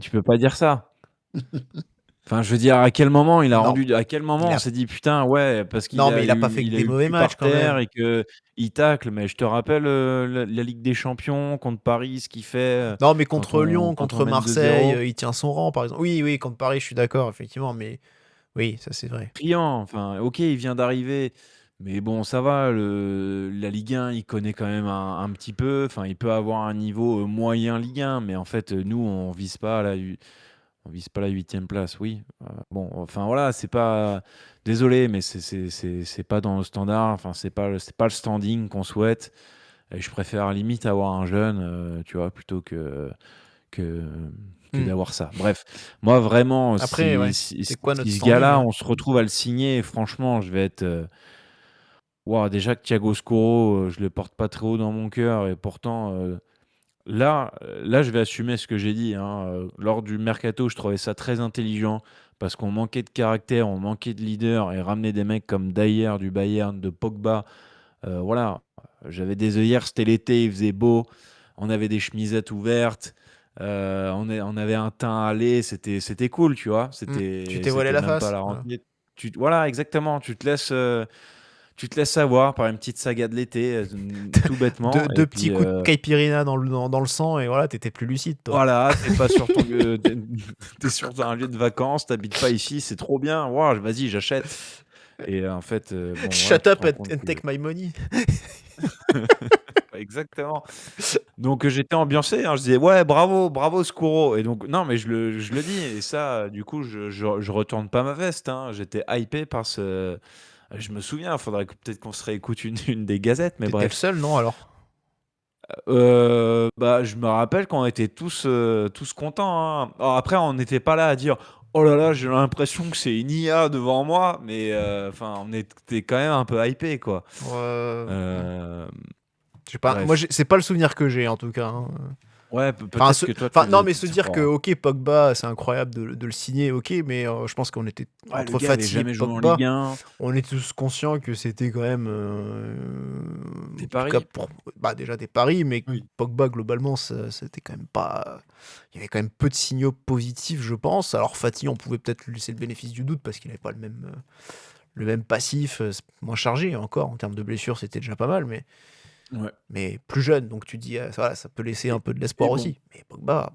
Tu peux pas dire ça. Enfin, je veux dire, à quel moment on s'est dit putain, ouais, parce qu'il
mais il a pas fait que des mauvais matchs quand même.
Et que il tacle, mais je te rappelle la Ligue des Champions contre Paris, ce qu'il fait.
Non, mais contre Lyon, contre Marseille,
2-0.
il tient son rang, par exemple. Oui, contre Paris, je suis d'accord, effectivement, mais oui, ça c'est vrai.
Criant, enfin, ok, il vient d'arriver, mais bon, ça va. La Ligue 1, il connaît quand même un petit peu. Enfin, il peut avoir un niveau moyen Ligue 1, mais en fait, nous, on vise pas la 8e place, oui. Bon, enfin voilà, c'est pas. Désolé, mais c'est pas dans le standard. Enfin, c'est pas le standing qu'on souhaite. Et je préfère à la limite avoir un jeune, tu vois, plutôt que que
Hmm.
d'avoir ça. Bref, moi vraiment,
Après, ouais,
si
c'est quoi notre
ce
standing,
gars-là,
hein?
on se retrouve à le signer, franchement, je vais être. Ouah, déjà que Thiago Scoro, je le porte pas très haut dans mon cœur, et pourtant, là, je vais assumer ce que j'ai dit, hein. Lors du mercato, je trouvais ça très intelligent parce qu'on manquait de caractère, on manquait de leader, et ramener des mecs comme Dyer du Bayern, de Pogba, voilà. J'avais des œillères, c'était l'été, il faisait beau, on avait des chemisettes ouvertes, on avait un teint allé, c'était cool, tu vois.
Tu t'es voilé
C'était
la
même pas
face.
la
Voilà.
rentrée. Voilà, exactement. Tu te laisses avoir par une petite saga de l'été, tout bêtement. Et
Deux petits
puis,
coups de caipirinha dans le sang et voilà, t'étais plus lucide, toi.
voilà, t'es pas sur ton lieu, t'es sur un lieu de vacances, t'habites pas ici, c'est trop bien. Wow, vas-y, j'achète. Et en fait, bon, voilà,
Shut
tu te
up
rends
and
compte que.
take my money.
Exactement. Donc j'étais ambiancé, hein, je disais ouais, bravo, bravo Scuro. Et donc, non, mais je le dis, et ça, du coup, je retourne pas ma veste, hein. J'étais hypé par ce. Je me souviens, faudrait peut-être qu'on se réécoute une des gazettes, mais
T'étais le
bref.
seul, non, alors?
Bah, je me rappelle qu'on était tous contents, hein. Alors après, on n'était pas là à dire oh là là, j'ai l'impression que c'est une IA devant moi, mais enfin, on était quand même un peu hypé, quoi. Euh,
Je sais pas, moi
bref.
c'est pas le souvenir que j'ai en tout cas, hein.
Ouais,
Enfin,
peut-être que toi,
non, mais se dire que ok, Pogba, c'est incroyable de le signer, ok, mais je pense qu'on était
Ouais, le
entre
gars avait
Fati et
jamais joué en Ligue
Pogba,
1.
on est tous conscients que c'était quand même,
Des
en tout cas
paris.
déjà des paris, mais
Oui.
Pogba globalement, c'était quand même pas, il y avait quand même peu de signaux positifs, je pense. Alors Fati, on pouvait peut-être lui laisser le bénéfice du doute parce qu'il n'avait pas le même passif, c'est moins chargé encore en termes de blessures, c'était déjà pas mal,
Ouais.
mais plus jeune, donc tu dis, voilà, ça peut laisser un peu de l'espoir
Et bon.
aussi. Mais Pogba,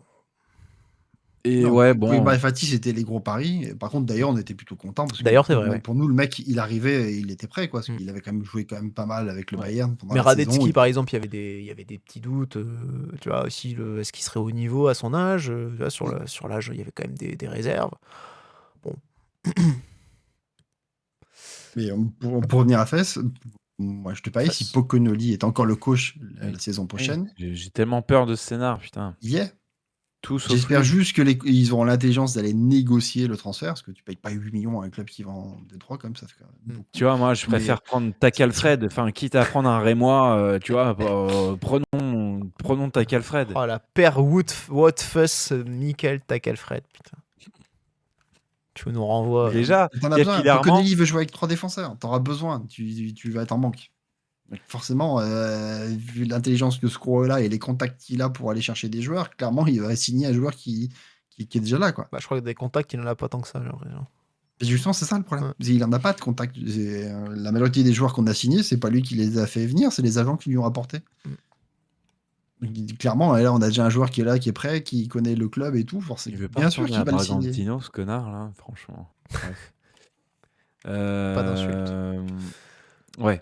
Et
Non,
ouais,
Pogba
bon.
et Fati, c'était les gros paris. Et par contre, d'ailleurs, on était plutôt contents parce que
d'ailleurs, c'est vrai, ouais.
pour nous, le mec, il arrivait et il était prêt, quoi. Parce
Mm.
qu'il avait quand même joué quand même pas mal avec le
Ouais.
Bayern pendant
Mais
la saison.
Radetzky,
Et
par exemple, il y avait des petits doutes. Tu vois, aussi, est-ce qu'il serait au niveau à son âge? Tu vois, sur l'âge, il y avait quand même des réserves. Bon,
Mais pour revenir à Fès, moi, je te parie, si
Fès.
Poconoli est encore le coach la
Oui.
saison
Oui.
prochaine,
J'ai tellement peur de ce scénar, putain.
il y est.
Tout sauf
J'espère
lui.
juste qu'ils auront l'intelligence d'aller négocier le transfert, parce que tu payes pas 8 millions à un club qui vend des droits comme ça, fait quand même beaucoup.
Tu vois, moi, je
Mais
préfère prendre Takalfred, enfin, quitte à prendre un Rémois, tu vois, prenons Takalfred.
Oh, la paire Woutfuss, Michael Takelfred, putain. Tu nous renvoies.
Déjà,
t'en as besoin.
capillairement,
Poconoli veut jouer avec 3 défenseurs. T'auras besoin. Tu vas être en manque. Donc forcément, vu l'intelligence que Scro là et les contacts qu'il a pour aller chercher des joueurs, clairement, il va signer un joueur qui est déjà là, quoi.
Bah, je crois que des contacts, il n'en a pas tant que ça, j'ai l'impression.
Et justement, c'est ça le problème.
Ouais.
Il en a pas de contact. La majorité des joueurs qu'on a signés, c'est pas lui qui les a fait venir, c'est les agents qui lui ont rapporté. Clairement, là, on a déjà un joueur qui est là, qui est prêt, qui connaît le club et tout. Forcément,
il veut pas
bien sûr
retourner
qu'il
à
va le signer.
Bragantino, ce connard, là, franchement. Bref.
Pas d'insulte.
Ouais.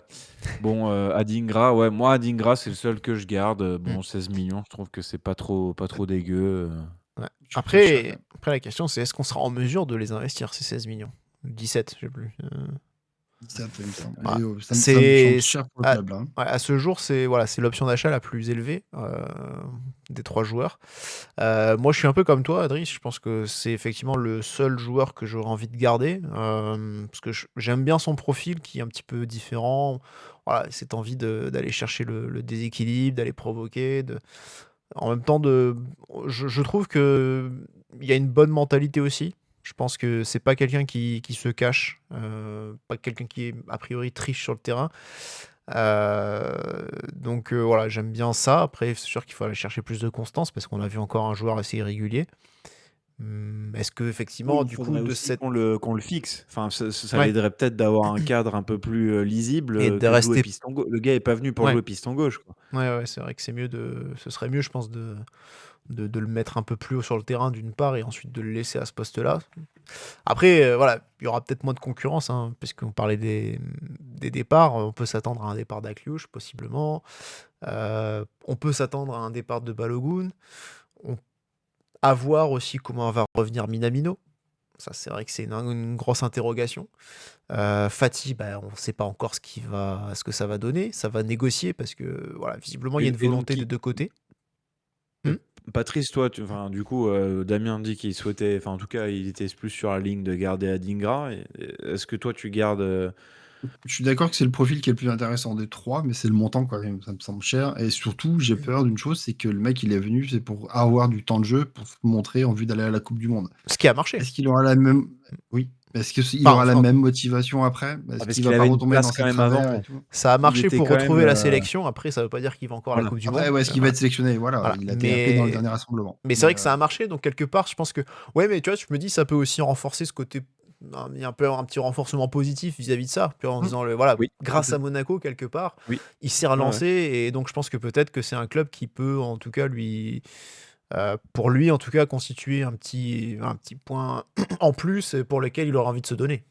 Bon, Adingra, ouais, moi, Adingra, c'est le seul que je garde. Bon, 16 millions, je trouve que c'est pas trop dégueu.
Ouais.
Je suis pas cher,
Après, la question, c'est est-ce qu'on sera en mesure de les investir, ces 16 millions? 17, je sais plus.
17, il me semble.
Ouais.
Et, ça me
C'est-
semble cher pour le
ah,
club, là. hein.
Ouais, à ce jour, c'est l'option d'achat la plus élevée des 3 joueurs. Moi, je suis un peu comme toi, Adri. Je pense que c'est effectivement le seul joueur que j'aurais envie de garder. Parce que j'aime bien son profil qui est un petit peu différent. Voilà, cette envie d'aller chercher le déséquilibre, d'aller provoquer. En même temps, je trouve qu'il y a une bonne mentalité aussi. Je pense que c'est pas quelqu'un qui se cache, pas quelqu'un qui est a priori triche sur le terrain. Donc voilà, j'aime bien ça. Après, c'est sûr qu'il faut aller chercher plus de constance parce qu'on a vu encore un joueur assez irrégulier. Est-ce que effectivement,
Il
du coup,
faudrait
de
aussi
cette
qu'on le fixe. Enfin, ça
Ouais.
l'aiderait peut-être d'avoir un cadre un peu plus lisible
Et
que
de
de jouer
rester-
piston gauche. Le gars est pas venu pour
Ouais.
jouer piston gauche, quoi.
Ouais, c'est vrai que ce serait mieux, je pense, de le mettre un peu plus haut sur le terrain d'une part et ensuite de le laisser à ce poste-là. Après, voilà, il y aura peut-être moins de concurrence, hein, puisqu'on parlait des départs. On peut s'attendre à un départ d'Akliouche, possiblement. On peut s'attendre à un départ de Balogun. À voir aussi comment va revenir Minamino. Ça, c'est vrai que c'est une grosse interrogation. Fati, on ne sait pas encore ce que ça va donner. Ça va négocier parce que, voilà, visiblement, il y a une
Et donc,
volonté des deux côtés.
Patrice, toi, du coup, Damien dit qu'il souhaitait, enfin, en tout cas, il était plus sur la ligne de garder Adingra. Est-ce que toi, tu gardes.
Je suis d'accord que c'est le profil qui est le plus intéressant des trois, mais c'est le montant quand même, ça me semble cher. Et surtout, j'ai peur d'une chose, c'est que le mec, il est venu, c'est pour avoir du temps de jeu, pour se montrer en vue d'aller à la Coupe du Monde.
Ce qui a marché.
Est-ce qu'il aura la même... Oui. Est-ce qu'il
Enfin,
aura la
enfin,
même motivation après? Est-ce
parce
qu'il
qu'il
va pas
avait une
retomber
place
dans
quand
ses
même
travers
avant.
et tout?
ça a marché
était
pour
quand
retrouver
même,
la sélection. Après, ça veut pas dire qu'il va encore à la
Voilà.
Coupe du
Après,
Monde.
ouais, est-ce qu'il va être sélectionné? Voilà,
Voilà.
il a été appelé dans le dernier rassemblement.
Mais c'est vrai que ça a marché, donc quelque part, je pense que... Ouais, mais tu vois, je me dis, ça peut aussi renforcer ce côté... Il y a un peu un petit renforcement positif vis-à-vis de ça, puis en disant, voilà,
Oui.
grâce à Monaco, quelque part,
Oui.
il s'est relancé, et donc je pense que peut-être que c'est un club qui peut, en tout cas, pour lui, en tout cas, constituer un petit point en plus pour lequel il aura envie de se donner.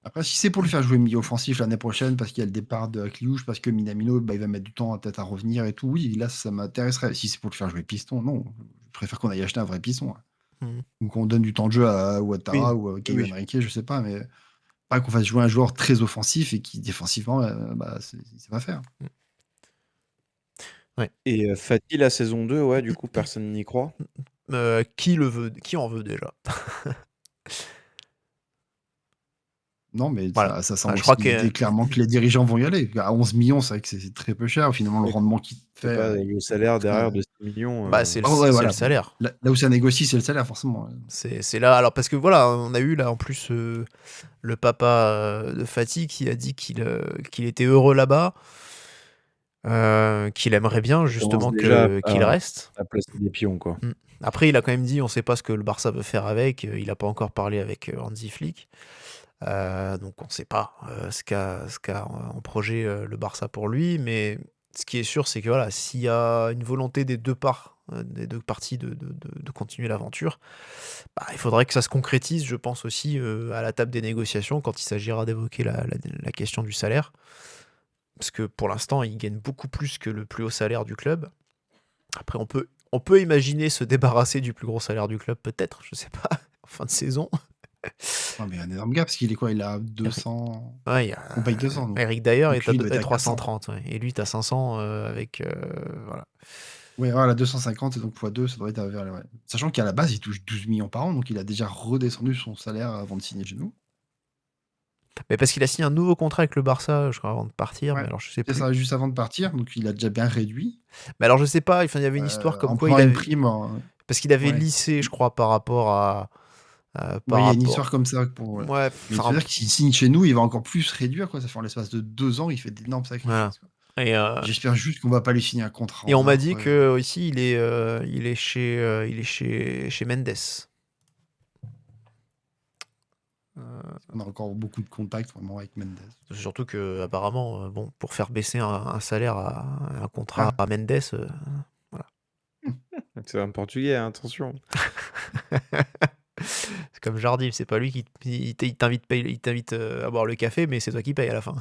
Après, si c'est pour le faire jouer milieu offensif l'année prochaine, parce qu'il y a le départ de Kliouche, parce que Minamino, il va mettre du temps peut-être à revenir et tout, oui, là, ça m'intéresserait. Si c'est pour le faire jouer piston, non. Je préfère qu'on aille acheter un vrai piston.
Mhm.
Ou qu'on donne du temps de jeu à Ouattara
Oui,
ou à Kevin
oui.
Henrique, je sais pas, mais pas qu'on fasse jouer un joueur très offensif et qui, défensivement, ça va faire.
Et Fatih, la saison 2, ouais, du coup, personne n'y croit.
Qui en veut déjà?
Non, mais
Voilà.
ça semble
je crois
aussi l'idée clairement que les dirigeants vont y aller. À 11 millions, c'est vrai que c'est très peu cher. Finalement, le
Oui.
rendement qu'il
C'est
fait.
pas le salaire derrière de 6 millions.
c'est le,
Ah ouais,
c'est
voilà.
le salaire.
Là où ça négocie, c'est le salaire, forcément.
C'est là. Alors, parce que voilà, on a eu là en plus le papa de Fatih qui a dit qu'il était heureux là-bas, qu'il aimerait bien justement
déjà
qu'il reste.
à placer des pions, quoi.
Après, il a quand même dit on sait pas ce que le Barça veut faire avec. Il n'a pas encore parlé avec Hansi Flick. Donc on ne sait pas ce qu'a en projet le Barça pour lui, mais ce qui est sûr, c'est que voilà, s'il y a une volonté des deux parties de continuer l'aventure, il faudrait que ça se concrétise, je pense aussi, à la table des négociations quand il s'agira d'évoquer la question du salaire. Parce que pour l'instant, il gagne beaucoup plus que le plus haut salaire du club. Après, on peut imaginer se débarrasser du plus gros salaire du club, peut-être, je sais pas, en fin de saison.
Non, mais un énorme gap, parce qu'il est quoi? Il a 200.
Ouais,
On paye 200. Donc.
Eric Dyer
Donc
est
lui, il doit
à
être à
330, ouais. Et lui, t'as 500 avec. Voilà.
Ouais, voilà, 250, et donc x2, ça doit être vers. Ouais. Sachant qu'à la base, il touche 12 millions par an, donc il a déjà redescendu son salaire avant de signer chez nous.
Mais parce qu'il a signé un nouveau contrat avec le Barça, je crois, avant de partir.
Ouais,
Mais alors, je sais
c'est
plus.
ça, juste avant de partir, donc il a déjà bien réduit.
Mais alors, je sais pas. Enfin, il y avait une histoire comme
en
quoi
prenant
il
une
avait.
prime.
Parce qu'il avait
Ouais.
lissé, je crois, par rapport à.
Ouais, il y a une histoire comme ça. Ouais.
Ouais,
Mais c'est-à-dire que s'il signe chez nous, il va encore plus réduire, quoi. Ça fait en l'espace de 2 ans, il fait d'énormes sacrifices.
Voilà.
Quoi.
Et,
j'espère juste qu'on va pas lui signer un contrat.
et on m'a dit que ici, il est chez Mendes.
On a encore beaucoup de contacts vraiment avec Mendes.
Surtout que apparemment, bon, pour faire baisser un salaire un contrat à Mendes, voilà.
C'est un portugais, hein, attention.
C'est comme Jardim, c'est pas lui qui il t'invite à boire le café, mais c'est toi qui payes à la fin.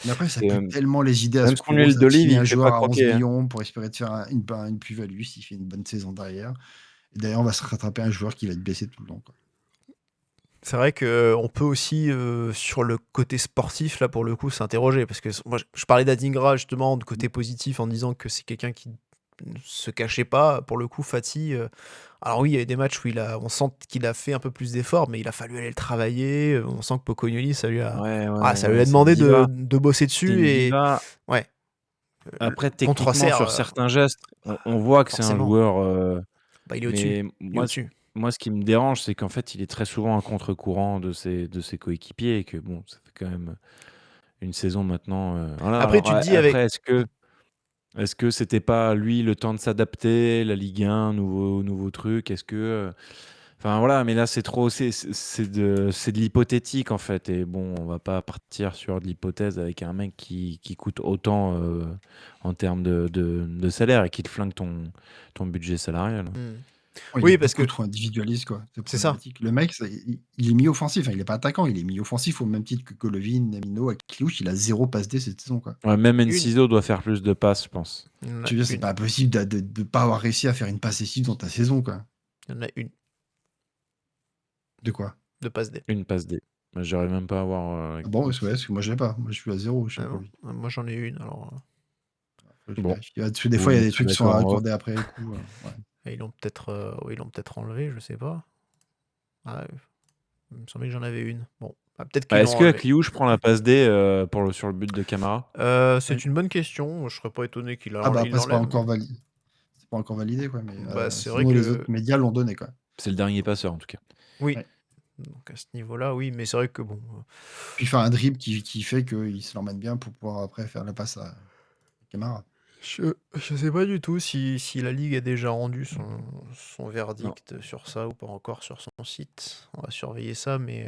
Mais après, ça
Et,
coûte tellement les idées à
même
ce
son huile d'olive,
un
il fait
joueur
pas
à 11
croquer, hein.
millions pour espérer de faire une plus-value s'il fait une bonne saison derrière. Et d'ailleurs, on va se rattraper un joueur qui va être blessé tout le long. Quoi.
C'est vrai qu'on peut aussi, sur le côté sportif, là, pour le coup, s'interroger. Parce que moi, je parlais d'Adingra, justement, de côté positif, en disant que c'est quelqu'un qui ne se cachait pas. Pour le coup, Fatih, alors oui, il y a eu des matchs où on sent qu'il a fait un peu plus d'efforts, mais il a fallu aller le travailler. On sent que Pocognoli, ça lui a demandé de bosser dessus. Et ouais.
Après, techniquement, sur certains gestes, on voit que c'est un joueur.
Il est au-dessus.
Moi, ce qui me dérange, c'est qu'en fait, il est très souvent un contre-courant de ses coéquipiers et que bon, ça fait quand même une saison maintenant. Voilà.
Après, tu te dis avec.
Est-ce que c'était pas lui le temps de s'adapter, la Ligue 1, nouveau truc? Est-ce que, enfin voilà, mais là c'est trop, c'est de l'hypothétique en fait. Et bon, on va pas partir sur de l'hypothèse avec un mec qui coûte autant en termes de salaire et qui te flingue ton budget salarial.
Oui, parce que trop individualiste, quoi.
C'est ça.
Le mec, il est mi-offensif. Hein, il est pas attaquant, il est mi-offensif au même titre que Golovin, Namino, Kliouche. Il a 0 passe D cette saison, quoi.
Ouais, même Enciso doit faire plus de passes, je pense.
Tu veux, c'est pas possible de pas avoir réussi à faire une passe décisive dans ta saison, quoi.
Il y en a une.
De quoi?
De passe D.
Une passe D. J'arrive même pas à avoir.
Bon, parce que moi je l'ai pas. Moi je suis à 0.
Moi j'en ai une. Alors.
Faut que je
Bon,
vérifie. Ouais, parce que des
vous
fois, il y a des
mettrez
trucs qui sont
d'accord en off.
accordés après coup. Ouais.
Et ils l'ont peut-être enlevé, je sais pas. Ah, il me semblait que j'en avais une. Bon, peut-être qu'ils l'ont
Est-ce que
enlevé.
Kliouche prend la passe D sur le but de Camara?
C'est
Oui.
une bonne question. Je serais pas étonné qu'il
Ah bah après, c'est pas
l'enlève.
encore validé. C'est pas encore validé, quoi. Mais
Bah, c'est vrai
sinon, les
que
autres médias l'ont donné, quoi.
C'est le dernier passeur en tout cas.
oui.
Ouais.
Donc à ce niveau-là, oui, mais c'est vrai que bon.
Puis il fait un dribble qui fait qu'il se l'emmène bien pour pouvoir après faire la passe à Camara.
Je sais pas du tout si la Ligue a déjà rendu son
Non.
verdict sur ça ou pas encore sur son site. On va surveiller ça, mais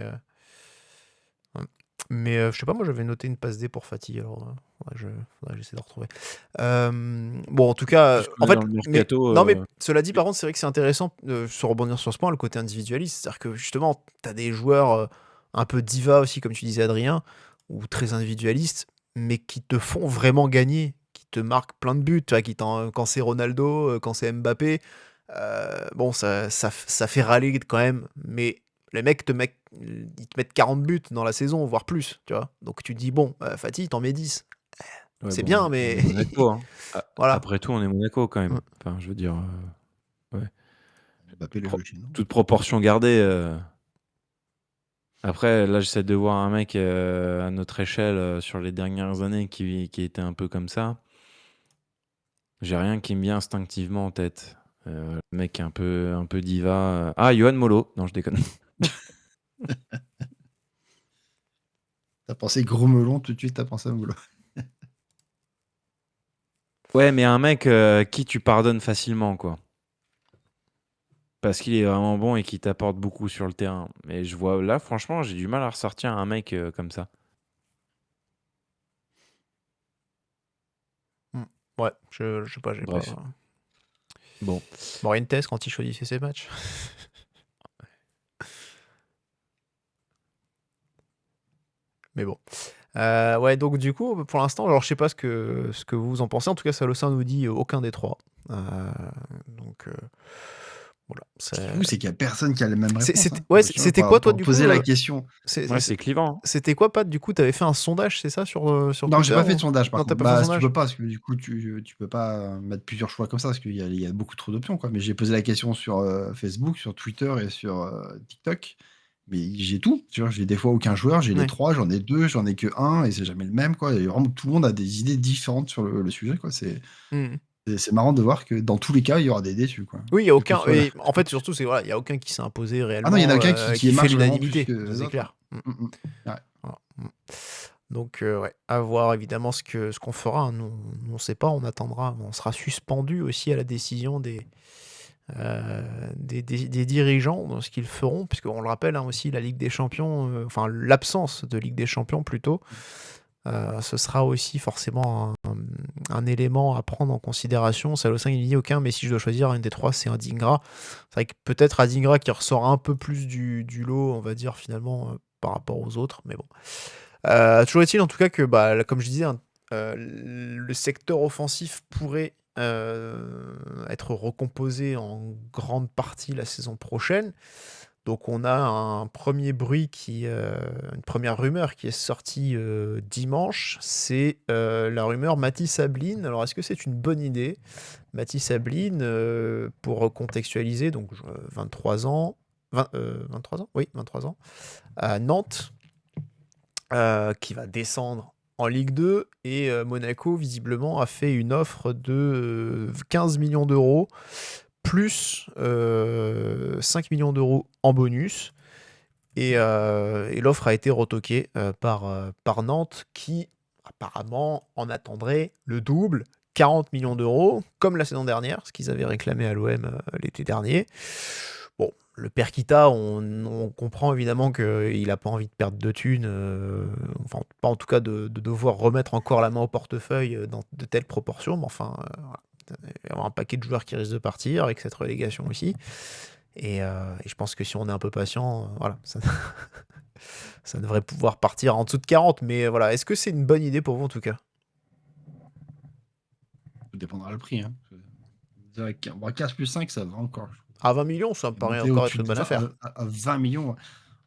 je sais pas, moi j'avais noté une passe D pour Fati, alors faudrait que j'essaie de retrouver. Bon, en tout cas,
Puisqu'on
en
est
fait,
dans le
mais
mercato,
non, mais cela dit, par contre, c'est vrai que c'est intéressant se rebondir sur ce point, le côté individualiste. C'est-à-dire que justement, t'as des joueurs un peu diva aussi, comme tu disais, Adrien, ou très individualistes, mais qui te font vraiment gagner, qui te marquent plein de buts, tu vois, quand c'est Ronaldo, quand c'est Mbappé, bon, ça fait râler quand même, mais les mecs ils te mettent 40 buts dans la saison, voire plus, tu vois. Donc tu te dis, bon, Fati, t'en mets 10.
ouais,
C'est
bon,
bien,
on
mais
est Monaco, hein.
voilà.
Après tout, on est Monaco quand même.
Ouais.
Enfin, je veux dire, ouais.
Mbappé, le
Pro-
logique, non?
toute proportion gardée. Après, là, j'essaie de voir un mec à notre échelle sur les dernières années qui était un peu comme ça. J'ai rien qui me vient instinctivement en tête. Le mec un peu diva. Ah, Yohan Molo. Non, je déconne.
T'as pensé gros melon, tout de suite, t'as pensé à Moulo.
Ouais, mais un mec qui tu pardonnes facilement, quoi. Parce qu'il est vraiment bon et qui t'apporte beaucoup sur le terrain. Mais je vois là, franchement, j'ai du mal à ressortir un mec comme ça.
Ouais, je sais pas, j'ai pas.
Bref. Bon.
Morientes quand il choisissait ses matchs. Mais bon. Ouais, donc du coup, pour l'instant, alors je sais pas ce que vous en pensez. En tout cas, Salossin nous dit aucun des trois. Donc voilà.
Ce qui est fou, c'est qu'il y a personne qui a la même réponse.
C'était
hein.
ouais,
Tu vois,
c'était
pour-
quoi toi
pour
du
poser
coup
la question.
Ouais, c'est clivant. Hein.
C'était quoi, Pat? Du coup, t'avais fait un sondage, c'est ça, sur
Non, j'ai
Twitter
pas fait
ou-
de sondage, par
Non, t'as
contre.
pas fait de
Tu
sondage?
peux pas, parce que du coup, tu peux pas mettre plusieurs choix comme ça, parce qu'il y a beaucoup trop d'options, quoi. Mais j'ai posé la question sur Facebook, sur Twitter et sur TikTok. Mais j'ai tout. Tu vois, j'ai des fois aucun joueur, j'ai les
Ouais.
trois, j'en ai deux, j'en ai que un, et c'est jamais le même, quoi. Et vraiment, tout le monde a des idées différentes sur le sujet, quoi.
Hmm.
C'est marrant de voir que dans tous les cas, il y aura des déçus, quoi.
Oui, il y a
Quelle que
aucun.
soit la-
Et en fait, surtout, c'est voilà, il y a aucun qui s'est imposé réellement.
Ah non, il y en a aucun qui
qui fait
émerge vraiment plus
l'unanimité.
que
Ça,
les
c'est
autres.
clair.
Ouais.
Voilà. Donc, ouais, à voir évidemment ce qu'on fera. Hein. Nous, on ne sait pas, on attendra. On sera suspendu aussi à la décision des dirigeants dans ce qu'ils feront, puisqu'on le rappelle hein, aussi, la Ligue des Champions, enfin l'absence de Ligue des Champions plutôt, ce sera aussi forcément un élément à prendre en considération. Salossin, il n'y a aucun, mais si je dois choisir un des trois, c'est Adingra. C'est vrai que peut-être Adingra qui ressort un peu plus du lot, on va dire, finalement, par rapport aux autres, mais bon. Toujours est-il en tout cas que, bah, comme je disais, hein, le secteur offensif pourrait être recomposé en grande partie la saison prochaine. Donc on a un premier bruit une première rumeur qui est sortie dimanche, c'est la rumeur Mathis Sabline. Alors est-ce que c'est une bonne idée? Mathis Sabline, pour contextualiser, donc 23 ans, 23 ans? Oui, 23 ans, à Nantes, qui va descendre en Ligue 2 et Monaco visiblement a fait une offre de 15 millions d'euros plus 5 millions d'euros en bonus et l'offre a été retoquée par Nantes qui apparemment en attendrait le double, 40 millions d'euros comme la saison dernière, ce qu'ils avaient réclamé à l'OM l'été dernier. Bon, le Perquita, on comprend évidemment qu'il n'a pas envie de perdre de thunes, enfin pas en tout cas de devoir remettre encore la main au portefeuille dans de telles proportions, mais enfin, voilà. Il va y avoir un paquet de joueurs qui risquent de partir avec cette relégation aussi. Et je pense que si on est un peu patient, voilà, ça devrait pouvoir partir en dessous de 40. Mais voilà, est-ce que c'est une bonne idée pour vous en tout cas?
Tout dépendra le prix. Hein. 15 plus 5, ça va encore.
À 20 millions, ça me paraît
Monter
encore
au-dessus
être une
de
bonne
20
affaire.
À 20 millions,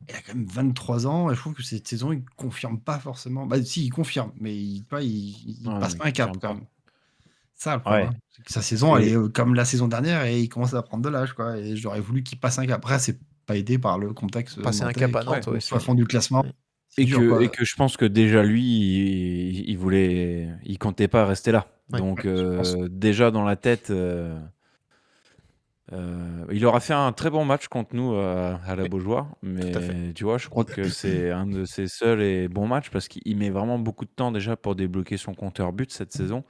il a quand même 23 ans, et je trouve que cette saison, il confirme pas forcément. Bah si, il confirme, mais il
Ouais,
passe
mais
pas un cap
confirme
quand
pas.
même. Ça, le problème,
Ouais.
hein. C'est que sa saison, elle
Et
est comme la saison dernière et il commence à prendre de l'âge, quoi. Et j'aurais voulu qu'il passe un cap. Après, c'est pas aidé par le contexte
Passer un cap
nantais
à
qui
ouais.
Nantes,
est au
ouais,
fin fond du classement.
ouais.
C'est dur, quoi.
Et que je pense que déjà lui, il voulait, il comptait pas rester là.
Ouais.
Donc
Je pense.
déjà dans la tête, il aura fait un très bon match contre nous à la
Oui,
Beaujoire,
tout à fait.
mais tu vois, je crois que c'est un de ses seuls et bons matchs parce qu'il met vraiment beaucoup de temps déjà pour débloquer son compteur but cette saison.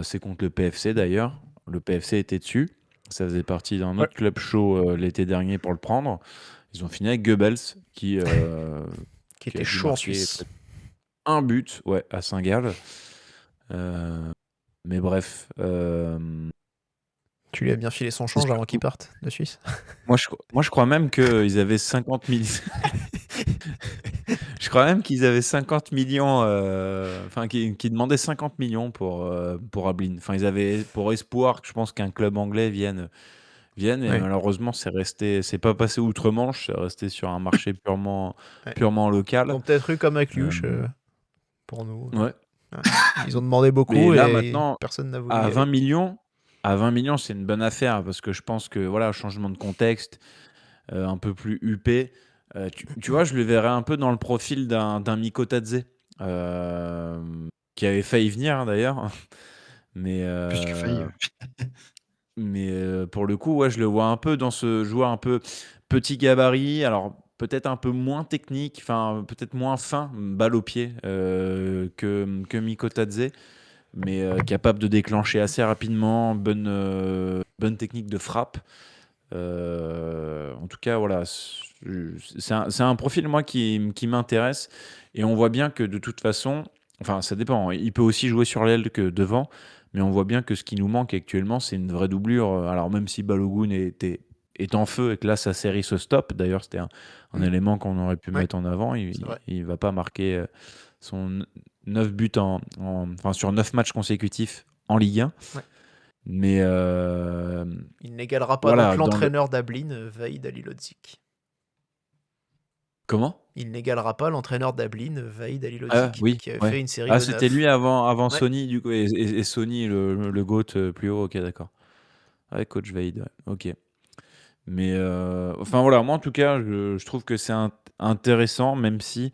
C'est contre le PFC d'ailleurs. Le PFC était dessus. Ça faisait partie d'un
Ouais.
autre club chaud l'été dernier pour le prendre. Ils ont fini avec Goebbels qui
Qui
a
était
dû
chaud en
marquer
Suisse.
peut-être un but, ouais, à Saint-Gall. Mais bref,
Tu lui as bien filé son
C'est
change
sûr.
avant qu'il parte de Suisse.
moi je crois même qu'ils avaient 50 millions. Je crois même qu'ils avaient 50 millions, enfin qui demandaient 50 millions pour Ablin. Enfin, ils avaient pour espoir que je pense qu'un club anglais vienne et
Ouais.
malheureusement c'est pas passé outre-Manche, c'est resté sur un marché purement
Ouais. Ils
local.
ont peut-être eu comme avec Luch pour nous.
Ouais.
Ouais. Ils ont demandé
Mais
beaucoup
là
et
maintenant,
personne n'a voulu
à
y
20
aller.
millions, c'est une bonne affaire parce que je pense que voilà, changement de contexte, un peu plus huppé. Tu vois, je le verrais un peu dans le profil d'un Miko Tadze, qui avait failli venir hein, d'ailleurs. Mais,
Plus que failli.
pour le coup, ouais, je le vois un peu dans ce joueur un peu petit gabarit, alors peut-être un peu moins technique, enfin peut-être moins fin, balle au pied que Miko Tadze, mais capable de déclencher assez rapidement, bonne technique de frappe. En tout cas, voilà, c'est un profil moi qui m'intéresse et on voit bien que de toute façon, enfin ça dépend, hein, il peut aussi jouer sur l'aile que devant, mais on voit bien que ce qui nous manque actuellement, c'est une vraie doublure. Alors même si Balogun est en feu et que là sa série se stoppe, d'ailleurs c'était un élément qu'on aurait pu
Ouais,
mettre en avant,
c'est vrai.
il va pas marquer son 9 buts enfin, sur 9 matchs consécutifs en Ligue 1.
Ouais.
Mais
Il n'égalera pas
voilà,
donc
dans le...
l'entraîneur d'Ablin, Vaïd Halilhodžić.
Comment?
Il n'égalera pas l'entraîneur d'Ablin, Vaïd
Ah
Halilhodžić,
oui,
qui avait
ouais.
fait une série
Ah,
de
c'était
9.
lui avant
Ouais.
Sony, du coup, et Sony, le GOAT plus haut, ok, d'accord. Ouais, coach Vaid, ouais, ok. Mais enfin voilà, moi en tout cas, je trouve que c'est intéressant, même si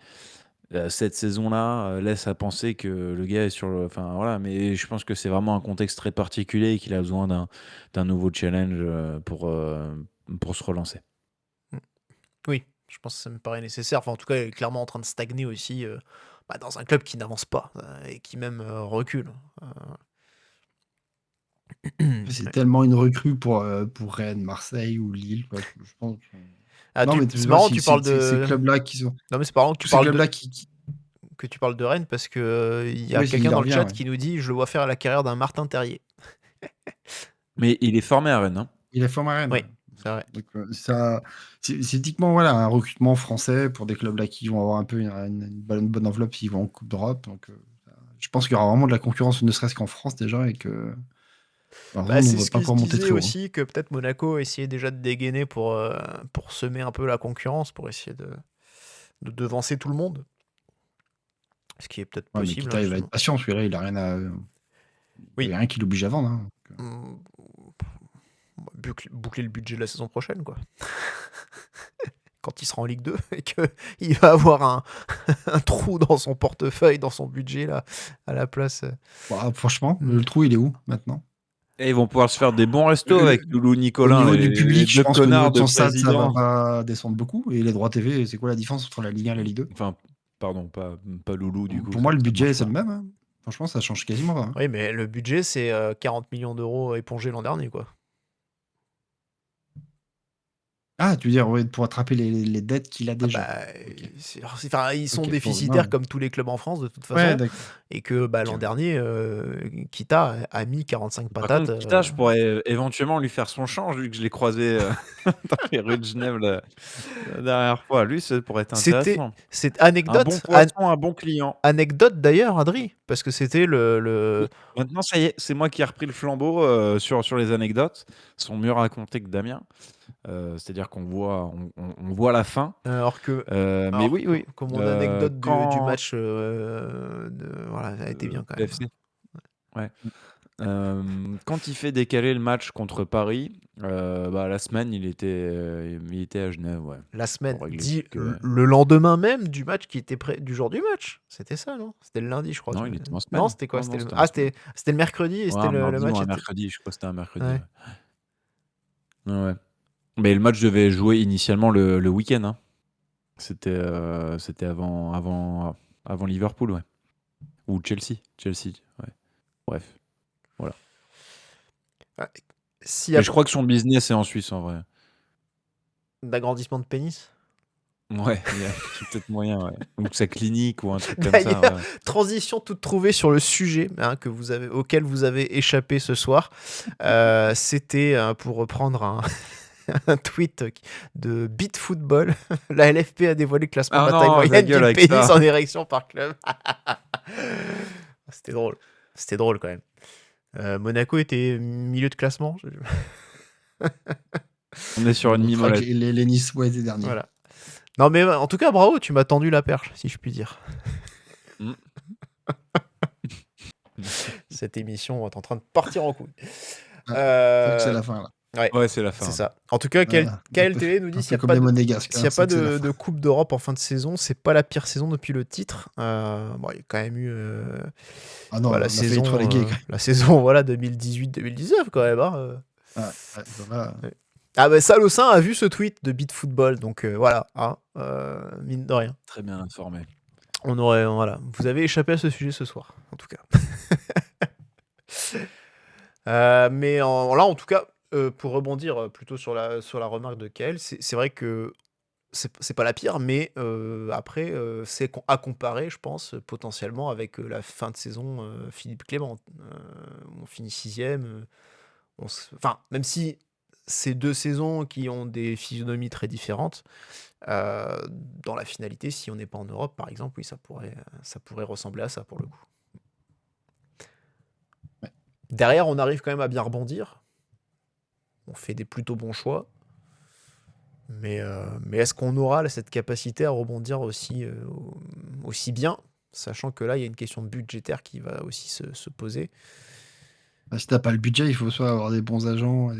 cette saison-là laisse à penser que le gars est sur le. Enfin voilà, mais je pense que c'est vraiment un contexte très particulier et qu'il a besoin d'un nouveau challenge pour se relancer.
Oui, je pense que ça me paraît nécessaire. Enfin, en tout cas, il est clairement en train de stagner aussi dans un club qui n'avance pas et qui même recule.
C'est
Ouais.
tellement une recrue pour Rennes, Marseille ou Lille, quoi. Je pense.
Ah,
Non, mais
c'est marrant, tu parles
ces
de.
clubs-là qui sont.
Non, mais c'est marrant que
Tous
tu
ces
parles
clubs-là
de
qui.
que tu parles de Rennes parce que il y a
Oui, il
quelqu'un
en
dans le
revient,
chat
ouais.
qui nous dit je le vois faire la carrière d'un Martin Terrier.
Mais il est formé à Rennes, hein.
Il est formé à Rennes.
Oui,
Ouais.
c'est vrai.
Donc, ça, c'est typiquement voilà, un recrutement français pour des clubs là qui vont avoir un peu une bonne enveloppe s'ils vont en Coupe d'Europe. Donc, je pense qu'il y aura vraiment de la concurrence, ne serait-ce qu'en France déjà, et que
Bah,
on
c'est
ne va
ce
pas
qui se
pouvoir monter
disait
très haut.
aussi que peut-être Monaco essayait déjà de dégainer pour semer un peu la concurrence, pour essayer de devancer tout le monde. Ce qui est peut-être
Ouais, mais
possible,
Kita, il va
justement.
être patient, parce que là, il a rien à.
Oui.
Il y a rien qui l'oblige à vendre. Hein.
On va boucler le budget de la saison prochaine, quoi. Quand il sera en Ligue 2 et qu'il va avoir un trou dans son portefeuille, dans son budget, là, à la place.
Bah, franchement, le trou, il est où maintenant?
Et ils vont pouvoir se faire des bons restos avec Loulou
Au
Nicolin,
niveau
les
du public, je
deux
pense qu'au niveau
connards
de
de
son stade, ça va
présidents.
pas descendre beaucoup. Et les droits TV, c'est quoi la différence entre la Ligue 1 et la Ligue 2?
Enfin, pardon, pas Loulou du coup.
Pour moi, le
ça
budget,
marche
c'est
pas.
le même. Hein. Franchement, ça change quasiment pas. Hein.
Oui, mais le budget, c'est 40 millions d'euros épongés l'an dernier, quoi.
Ah, tu veux dire, ouais, pour attraper les dettes qu'il a
Ah
déjà.
bah,
Ok.
enfin, ils sont
Ok,
déficitaires
non.
comme tous les clubs en France, de toute
Ouais,
façon.
d'accord.
Et que l'an
Ok.
dernier, Kita a mis 45
Par
patates.
contre, Kita, je pourrais éventuellement lui faire son change, vu que je l'ai croisé dans les rues de Genève la dernière fois. Lui, ça pourrait être intéressant.
C'est
Un
anecdote.
bon poisson, un bon client.
Anecdote d'ailleurs, Adri, parce que c'était le.
Maintenant, ça y est, c'est moi qui ai repris le flambeau sur les anecdotes. Elles sont mieux racontées que Damien. C'est-à-dire qu'on voit la fin.
Alors que.
Mais
alors,
oui.
Comme mon anecdote du
Quand
match, voilà, ça a été bien quand même.
PFC. Ouais. Quand il fait décaler le match contre Paris, la semaine, il était à Genève, ouais,
La semaine,
pour régler
dit
quelques.
le lendemain même du match qui était près du jour du match. C'était ça, non? C'était le lundi, je crois.
Non, il était en
Non,
semaine.
c'était quoi?
Non,
C'était
non,
le...
c'était en
Ah,
semaine.
c'était le mercredi et
Ouais,
c'était
un
le
mardi ou
match
un
était...
mercredi, je crois que c'était un mercredi,
Ouais.
ouais. Ouais. Mais le match devait jouer initialement le week-end, hein. C'était avant Liverpool, ouais. Ou Chelsea, ouais. Bref, voilà.
Ah, s'il y a
Mais je crois que son business est en Suisse, en vrai.
d'agrandissement de pénis.
Ouais, il y a peut-être moyen, ouais. Ou sa clinique ou un truc comme ça,
D'ailleurs,
ouais.
transition toute trouvée sur le sujet auquel vous avez échappé ce soir. C'était, pour reprendre un tweet de Beat Football. La LFP a dévoilé le classement de
Ah
la taille
non, ta
moyenne
gueule
du
avec
pénis
ça.
en érection par club. C'était drôle. C'était drôle quand même. Monaco était milieu de classement.
On est sur une
On notera que
mimolette.
les Niçois étaient derniers.
Voilà. Non mais en tout cas, bravo, tu m'as tendu la perche, si je puis dire.
Mm.
Cette émission est en train de partir en couille.
C'est vrai que c'est
Euh,
la fin, là.
Ouais, c'est la fin.
C'est ça. En tout cas,
Voilà.
KLTV nous
Un
dit
peu
s'il n'y a
comme
pas
les
de,
Monégasques,
s'il y a
c'est
pas
que c'est la
de,
fin.
de Coupe d'Europe en fin de saison, c'est pas la pire saison depuis le titre. Bon, il y a quand même eu
Ah non, on
la
a failli
saison,
être relégué.
la saison voilà, 2018-2019 quand même.
Ouais, voilà.
Ah bah Salossin a vu ce tweet de Beat Football, donc voilà, mine de rien.
Très bien informé.
Voilà, vous avez échappé à ce sujet ce soir, en tout cas. Mais là, en tout cas, pour rebondir plutôt sur la remarque de Kael, c'est vrai que c'est pas la pire, mais après, c'est à comparer, je pense, potentiellement avec la fin de saison Philippe Clément. On finit 6ème. Enfin, même si c'est 2 saisons qui ont des physionomies très différentes, dans la finalité, si on n'est pas en Europe, par exemple, oui, ça pourrait ressembler à ça pour le coup.
Ouais.
Derrière, on arrive quand même à bien rebondir. On fait des plutôt bons choix. Mais est-ce qu'on aura cette capacité à rebondir aussi bien, sachant que là, il y a une question budgétaire qui va aussi se poser.
Bah, si t'as pas le budget, il faut soit avoir des bons agents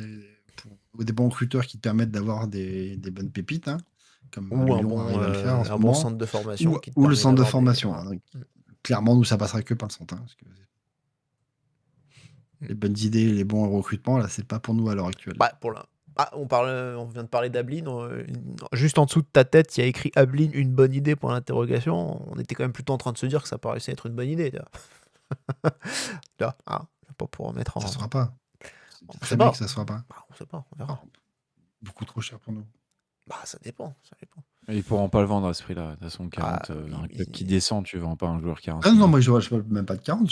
ou des bons recruteurs qui te permettent d'avoir des bonnes pépites, hein, comme
Ou
Lyon arrive à le faire en ce
un bon
moment,
centre de formation qui te
ou le
permet
centre de
d'avoir
formation.
voilà.
Donc, clairement, nous, ça passera que par le centre. Hein, parce que les bonnes idées, les bons recrutements, là, c'est pas pour nous à l'heure actuelle.
Bah, on vient de parler d'Ablin. Juste en dessous de ta tête, il y a écrit Ablin, une bonne idée pour l'interrogation. On était quand même plutôt en train de se dire que ça paraissait être une bonne idée. Là, pas pour remettre en.
Ça se fera pas.
On
C'est
sait
très
pas.
bien que ça se fera pas.
On sait pas, on verra.
Beaucoup trop cher pour nous.
Bah, ça dépend.
Ils pourront pas le vendre à ce prix-là. De toute façon, 40, un club qui descend, tu vends pas un joueur 40.
Ah non, moi je parle même pas de 40.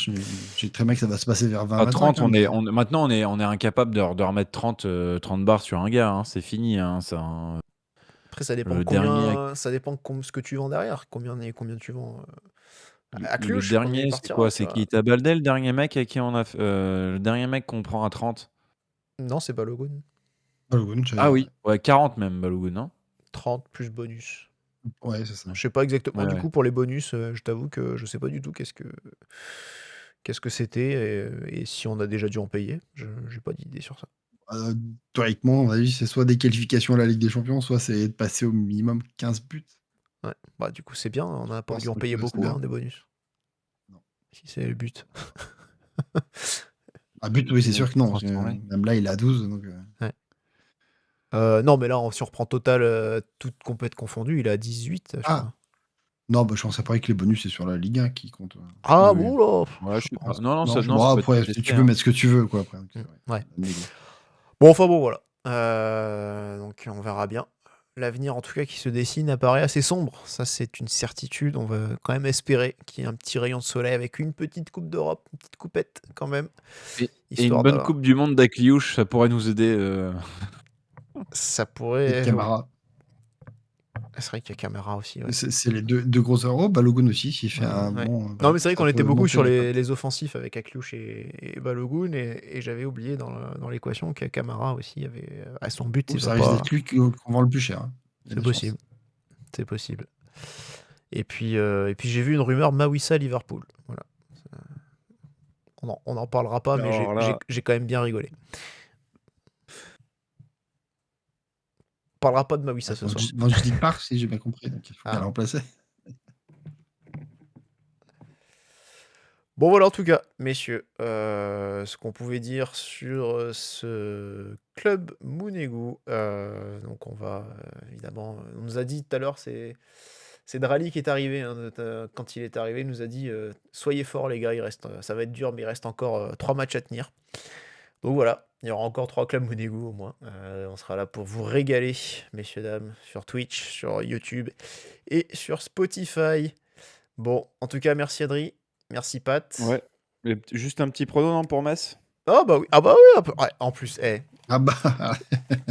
J'ai très bien que ça va se passer vers 20.
À 30,
25,
maintenant on est incapable de remettre 30 bars sur un gars. Hein. C'est fini. Hein, ça,
Après, ça dépend
Le
ça dépend ce que tu vends derrière. Combien tu vends à
le
Cluj, combien il
dernier, c'est
partira,
quoi?
tu
C'est
vois.
qui? T'as Baldé, le dernier mec à qui on a le dernier mec qu'on prend à 30?
Non, c'est Balogun.
Ah oui, ouais, 40 même, Balogun, non?
30 plus bonus.
Ouais, c'est ça.
Je sais pas exactement.
Ouais,
Du
ouais.
coup, pour les bonus, je t'avoue que je sais pas du tout qu'est-ce que c'était et si on a déjà dû en payer. J'ai pas d'idée sur ça.
Théoriquement, on a dit c'est soit des qualifications à la Ligue des Champions, soit c'est de passer au minimum 15 buts.
Ouais. Bah, du coup, c'est bien. On n'a pas
pense
dû en
que
payer
c'est
beaucoup,
bien.
des bonus.
Non.
Si c'est le but.
À but, oui, c'est sûr que non.
Parce que,
Même là, il est à 12. Donc,
Non, mais là, si on reprend total, toutes compètes confondues, il est à 18, je crois.
non, bah, je pense après que les bonus, c'est sur la Ligue 1 qui compte.
Ah
Oui.
bon, là.
Ouais, je sais pas.
pense.
Non,
je-
non,
bon,
ça peut
après,
être
tu
testé,
peux
hein.
mettre ce que tu veux, quoi. Après, c'est vrai.
Ouais.
Mais
Bon, enfin bon, voilà. Donc, on verra bien. L'avenir, en tout cas, qui se dessine, apparaît assez sombre. Ça, c'est une certitude. On va quand même espérer qu'il y ait un petit rayon de soleil avec une petite Coupe d'Europe, une petite coupette, quand même.
Et une
histoire
bonne
d'avoir-
Coupe du Monde d'Akliouche, ça pourrait nous aider.
Ça
Et
pourrait.
Camara.
C'est vrai qu'il y a Camara aussi. Ouais.
C'est les deux gros euros. Balogun aussi, s'il fait un
Ouais.
bon.
Non, mais c'est vrai
ça
qu'on était
peut
beaucoup
monter
sur
les
les offensifs avec Akliouche et Balogun, et j'avais oublié dans l'équation que Camara aussi avait à son but.
cotes.
il
Ça
va
risque
pas-
d'être lui qu'on vend le plus cher. Hein. Il y a
C'est
des chances.
possible. C'est possible. Et puis j'ai vu une rumeur Mawissa Liverpool. Voilà. On en parlera pas, mais
Alors là,
j'ai quand même bien rigolé. On parlera pas de Mawissa ce soir.
Je dis part, si j'ai bien compris, donc il faut
Ah.
bien la remplacer.
Bon voilà, en tout cas, messieurs, ce qu'on pouvait dire sur ce club Mounegou. Donc on va évidemment, on nous a dit tout à l'heure, c'est Drali qui est arrivé. Hein, quand il est arrivé, il nous a dit soyez forts les gars, ça va être dur, mais il reste encore 3 matchs à tenir. Donc voilà, il y aura encore 3 clubs Mounegou au moins. On sera là pour vous régaler, messieurs, dames, sur Twitch, sur YouTube et sur Spotify. Bon, en tout cas, merci Adri. Merci Pat.
ouais. Juste un petit prono, non, pour Metz?
Ah bah oui, ouais, en plus,
Ah bah,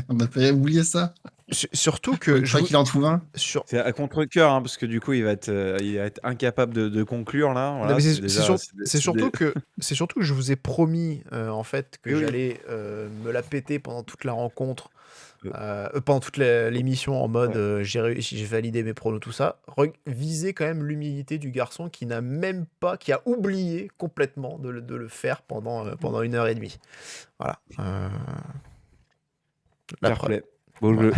on a fait oublier ça.
surtout
Pour
que
une fois qu'il en trouve un.
C'est à contre-cœur, hein, parce que du coup, il va être incapable de conclure, là.
Non,
Voilà,
mais
c'est déjà...
c'est surtout que je vous ai promis en fait que
Oui, oui.
j'allais me la péter pendant toute la rencontre, pendant toute l'émission en mode j'ai validé mes pronos, tout ça. Visez quand même l'humilité du garçon qui n'a même pas, qui a oublié complètement de le faire pendant 1h30. Voilà. La
Fair
preuve.
play. Beau jeu.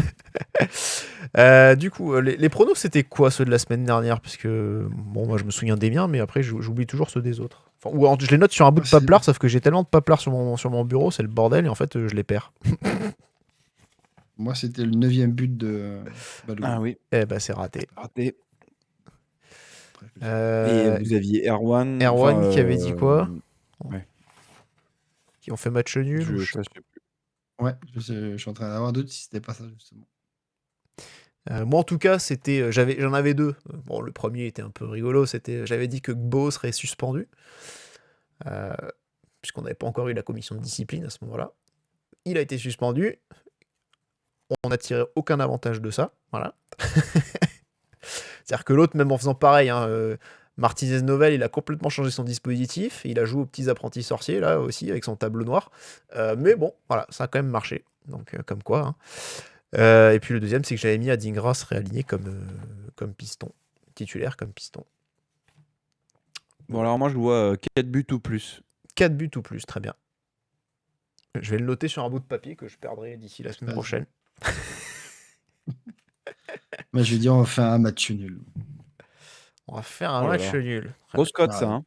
Du coup, les pronos, c'était quoi ceux de la semaine dernière? Parce que, bon, moi je me souviens des miens, mais après j'oublie toujours ceux des autres. Enfin, ou alors, je les note sur un bout de paplard, sauf que j'ai tellement de paplard sur mon bureau, c'est le bordel, et en fait je les perds.
Moi, c'était le 9e but de Balogun.
Ah oui,
Eh ben c'est raté.
raté. Et
Euh,
vous aviez Erwan.
Erwan qui avait dit quoi?
Ouais.
Qui ont fait match nul? ou
Ça, je sais plus.
Ouais, je suis en train d'avoir doute si c'était pas ça, justement.
Moi en tout cas, j'en avais 2. Bon, le premier était un peu rigolo, j'avais dit que Gbo serait suspendu, puisqu'on n'avait pas encore eu la commission de discipline à ce moment-là. Il a été suspendu. On n'a tiré aucun avantage de ça. Voilà. C'est-à-dire que l'autre, même en faisant pareil, Martinez Novel, il a complètement changé son dispositif. Il a joué aux petits apprentis sorciers, là aussi, avec son tableau noir. Mais bon, voilà, ça a quand même marché. Donc, comme quoi. Hein. Et puis le deuxième, c'est que j'avais mis Adingras réaligné comme piston. Titulaire comme piston.
Bon, alors moi, je vois 4 buts ou plus.
4 buts ou plus, très bien. Je vais le noter sur un bout de papier que je perdrai d'ici la semaine
Vas-y.
prochaine.
Moi, je vais dire, on va faire un match nul.
On va faire un
Oh là
match
là.
nul. Très
Grosse cote,
Ah,
ça. Hein.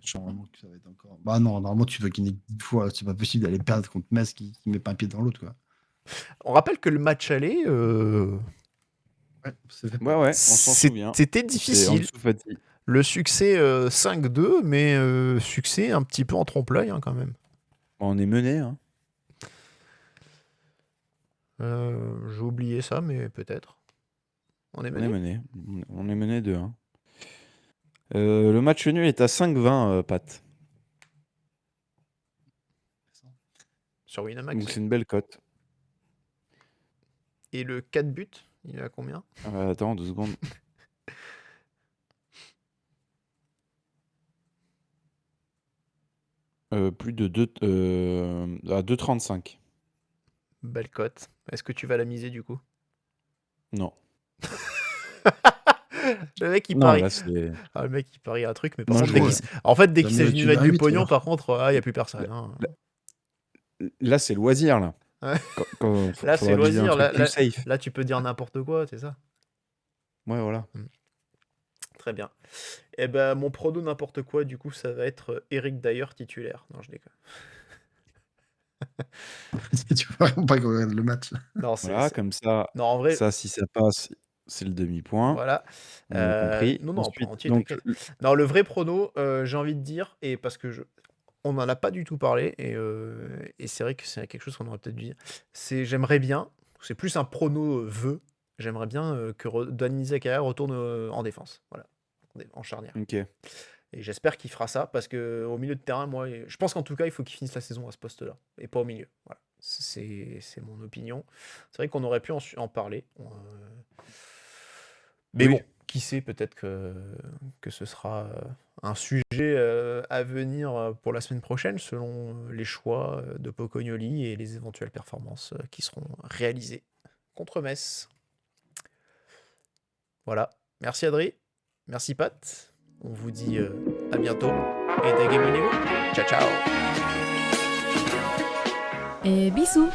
Je sens vraiment que ça va être encore. Bah non, normalement, tu dois gagner 10 fois. C'est pas possible d'aller perdre contre Metz qui met pas un pied dans l'autre, quoi.
On rappelle que le match aller,
Ouais, c'est fait.
Ouais, on s'en souvient.
c'était
C'est en
difficile.
dessous Fati.
Le succès 5-2, mais succès un petit peu en trompe-l'œil quand même.
On est mené. Hein.
J'ai oublié ça, mais peut-être. On est
On
mené.
est mené. On est mené 2-1. Le match nul est à 5-20, Pat.
Sur Winamax.
Donc c'est une belle cote.
Et le 4 buts, il est à combien?
Attends, 2 secondes. Plus de 2 à 2,35.
Belle cote. Est-ce que tu vas la miser du coup?
Non.
Le mec il
Non,
parie.
là, c'est...
Ah, le mec il parie un truc, mais par
Non,
contre,
je
vois.
en fait, dès qu'il
Donne-le,
s'agit de
tu
mettre
l'as
du
eu,
pognon,
alors.
par contre, il n'y a plus personne. Hein.
Là, c'est loisir, là.
Ouais.
Là,
c'est loisir, là,
safe.
Là, tu peux dire n'importe quoi, c'est ça?
Ouais, voilà.
Très bien. Et ben, mon prono n'importe quoi, du coup, ça va être Eric Dyer titulaire. Non, je déconne.
Tu vois vraiment pas qu'on regarde le match.
Non,
Voilà, comme ça,
Non, en vrai,
ça, si ça passe, c'est le demi-point.
voilà.
On a compris.
Non, non,
Ensuite,
pas entier,
donc,
t'inquiète. Non, le vrai prono, j'ai envie de dire, et parce que on n'en a pas du tout parlé, et c'est vrai que c'est quelque chose qu'on aurait peut-être dû dire. J'aimerais bien, c'est plus un prono vœu, j'aimerais bien que Dani Zakaria retourne en défense, voilà, en charnière.
ok.
Et j'espère qu'il fera ça, parce que au milieu de terrain, moi, je pense qu'en tout cas, il faut qu'il finisse la saison à ce poste-là, et pas au milieu. Voilà. C'est mon opinion. C'est vrai qu'on aurait pu en parler. Mais
Oui.
bon, qui sait, peut-être que ce sera un sujet à venir pour la semaine prochaine, selon les choix de Pocognoli et les éventuelles performances qui seront réalisées contre Metz. Voilà. Merci Adri. Merci Pat. On vous dit à bientôt. et dégainez-vous. Ciao ciao.
Et bisous.